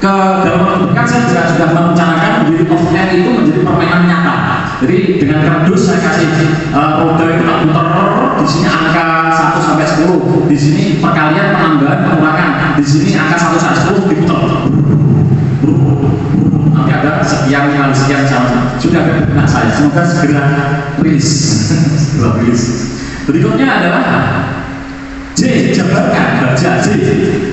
ke dalam pendidikan saya juga sudah merencanakan Wheel of Time itu menjadi permainan nyata. Jadi dengan kardus saya kasih roda itu muter, di sini angka 1 sampai 10, di sini perkalian penambahan pengurangan, di sini angka 1 sampai 10 diputar. Nanti ada sekian kali sekian sama sudah ada benak saya. Semoga segera rilis. Berikutnya adalah J, jabarkan, baca J,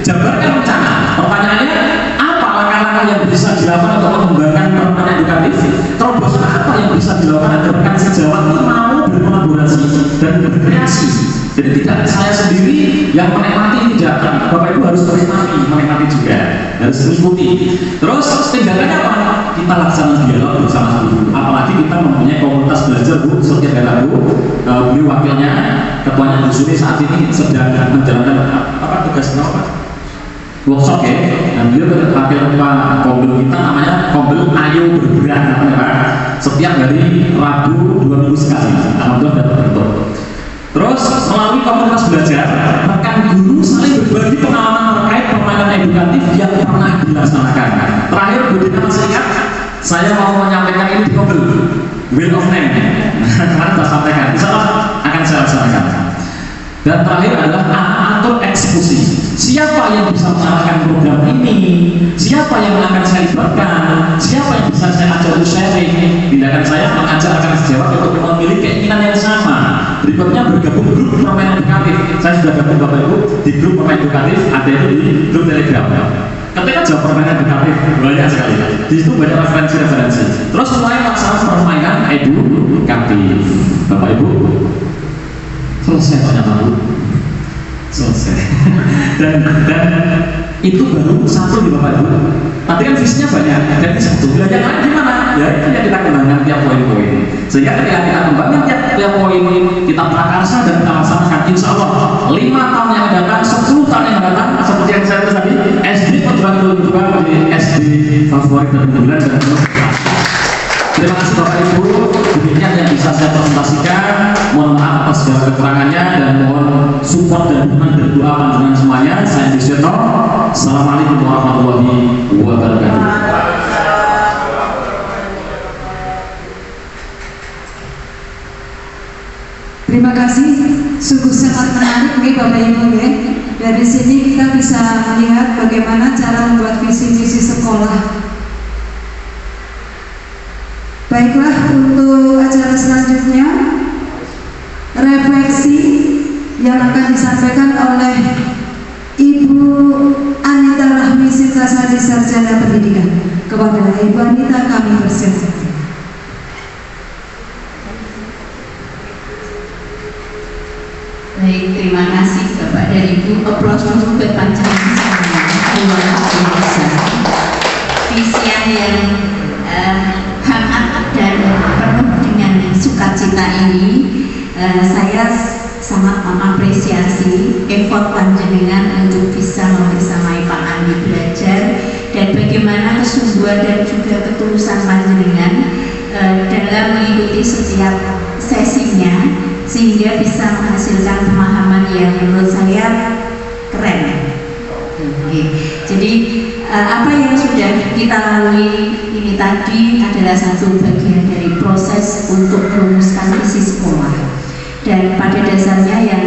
jabarkan rencana. Pertanyaannya, apa langkah-langkah yang bisa dilakukan untuk mengembangkan permainan edukatif? Terobosan apa yang bisa dilakukan agar rekan sejawat itu mau berkolaborasi dan berkreasi? Jadi tidak saya sendiri yang menikmati, tidak, Bapak Ibu harus menikmati juga, harus mengikuti. Terus tindakannya apa? Kita laksanakan dialog bersama guru. Apalagi kita mempunyai komunitas belajar Bu, setiap ada Bu, beliau wakilnya, ketuanya Bu Suni saat ini sedang menjalankan apa tugasnya apa? Workshop ya. Dan beliau wakil Pak Kombel kita namanya Kombel Ayo Bergerak, setiap hari Rabu 2 minggu sekali. Alhamdulillah dapat bentuk. Terus melalui komunitas belajar, rekan guru saling berbagi pengalaman terkait permainan edukatif yang pernah dilaksanakan. Terakhir, Bu Dina masih ingat, saya mau menyampaikan ini di Kombel. Will of name. Kemarin saya sampaikan, insyaallah akan saya laksanakan. Dan terakhir adalah atur eksekusi. Siapa yang bisa mengarahkan program ini? Siapa yang akan saya libatkan? Siapa yang bisa saya ajak untuk sharing? Tindakan saya mengajak akan sejawat untuk memiliki keinginan yang sama. Berikutnya bergabung grup permainan edukatif. Saya sudah gabung Bapak Ibu di grup permainan edukatif, ada itu di grup Telegram. Ketika jawab permainan edukatif banyak sekali. Di situ banyak referensi. Terus mulai melaksanakan permainan edukatif. Bapak Ibu, selesai ternyata Bu. Selesai. dan itu baru satu di Bapak Ibu. Tadi kan visinya banyak, dan satu. Yang lain gimana? Ya itu yang kita kembangkan tiap poin-poin. Sehingga ketika kita kembangkan tiap poin, kita prakarsa dan kita laksanakan. Insya Allah 5 tahun yang akan datang, 10 tahun yang akan datang, seperti yang saya tulis tadi, SD perjuangan dulu di SD favorit dan kemudian dan terima kasih Bapak Ibu, demikian yang bisa saya presentasikan. Mohon maaf atas segala kekurangannya dan mohon support dan dukungan dan doa panjenengan semuanya. Saya Disyirno. Assalamualaikum warahmatullahi wabarakatuh. Terima kasih, sungguh sangat menarik nih Bapak Ibu ya. Dari sini kita bisa melihat bagaimana cara membuat visi-misi sekolah. Baiklah, untuk acara selanjutnya refleksi yang akan disampaikan oleh Ibu Anita Rahmi Sintasari Sarjana Pendidikan. Kepada Ibu Anita kami persilakan. Baik, terima kasih Bapak dan Ibu. Aplaus dulu buat panjenengan luar biasa. Visian yang hangat dan penuh dengan sukacita ini, saya sangat mengapresiasi effort panjenengan untuk bisa membersamai Pak Andi belajar dan bagaimana kesungguhan dan juga ketulusan panjenengan dalam mengikuti setiap sesinya, sehingga bisa menghasilkan pemahaman yang menurut saya keren. Jadi apa yang sudah kita lalui ini tadi adalah satu bagian dari proses untuk merumuskan visi sekolah. Dan pada dasarnya yang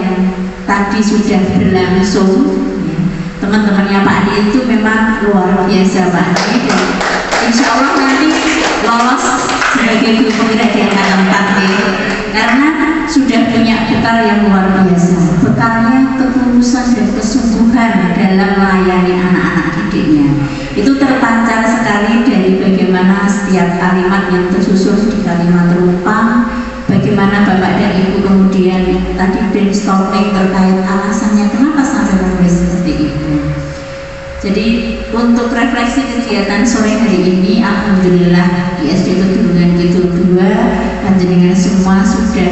tadi sudah berlangsung, ya, teman-temannya Pak Adi itu memang luar biasa Pak Adi, dan insya Allah nanti lolos sebagai guru penggerak di angkatan 4 ya, karena sudah punya bekal yang luar biasa. Bekalnya ketulusan dan kesungguhan dalam melayani anak-anak didiknya. Itu terpancar sekali dari bagaimana setiap kalimat yang tersusun di kalimat rumpang, bagaimana Bapak dan Ibu kemudian tadi brainstorming terkait alasannya kenapa sampai menulis seperti itu. Jadi untuk refleksi kegiatan sore hari ini, alhamdulillah di SD Keturunan Kidul 2 panjenengan semua sudah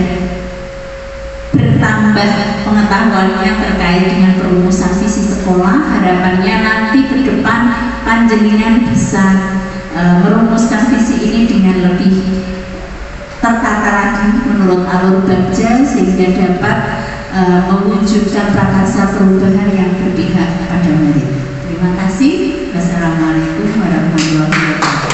bertambah pengetahuannya terkait dengan perumusan visi sekolah. Harapannya nanti ke depan panjenengan bisa merumuskan visi ini dengan lebih tertata lagi menurut alur baja, sehingga dapat mewujudkan prakarsa perubahan yang berpihak pada murid. Terima kasih. Wassalamualaikum warahmatullahi wabarakatuh.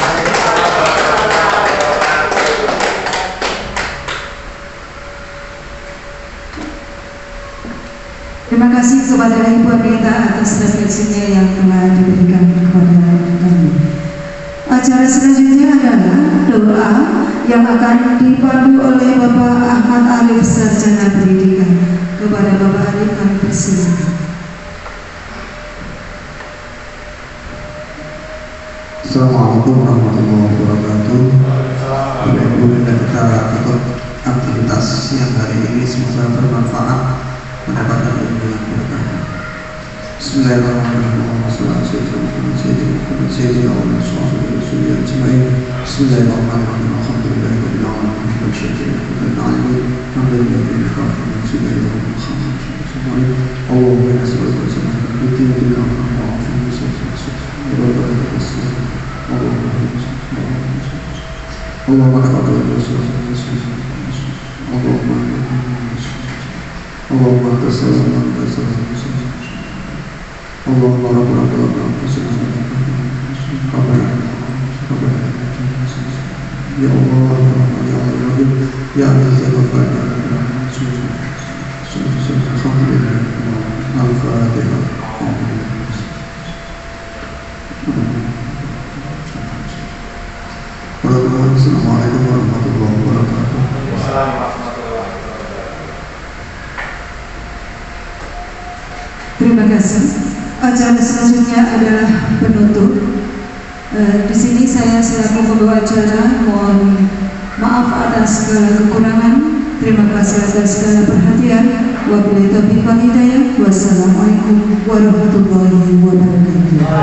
Terima kasih kepada Ibu Anita atas refleksinya yang telah diberikan kepada kami. Acara selanjutnya adalah doa yang akan dipandu oleh Bapak Ahmad Alif Sarjana Pendidikan. Kepada Bapak Alif kami persilakan. Assalamualaikum warahmatullahi wabarakatuh. Ibu dan kita ikut aktivitas siang hari ini, semoga bermanfaat, mendapatkan ilmu yang berkah. Bismillahirrahmanirrahim. Ya Allah, ya Allah, ya Allah, ya Allah, alhamdulillah, al-Fatihah. Assalamualaikum warahmatullahi wabarakatuh. Terima kasih. Acara selanjutnya adalah penutup. Di sini saya selaku pembawa acara mohon maaf atas segala kekurangan. Terima kasih atas segala perhatian. Wabillahi taufiq wal hidayah. Wassalamualaikum warahmatullahi wabarakatuh.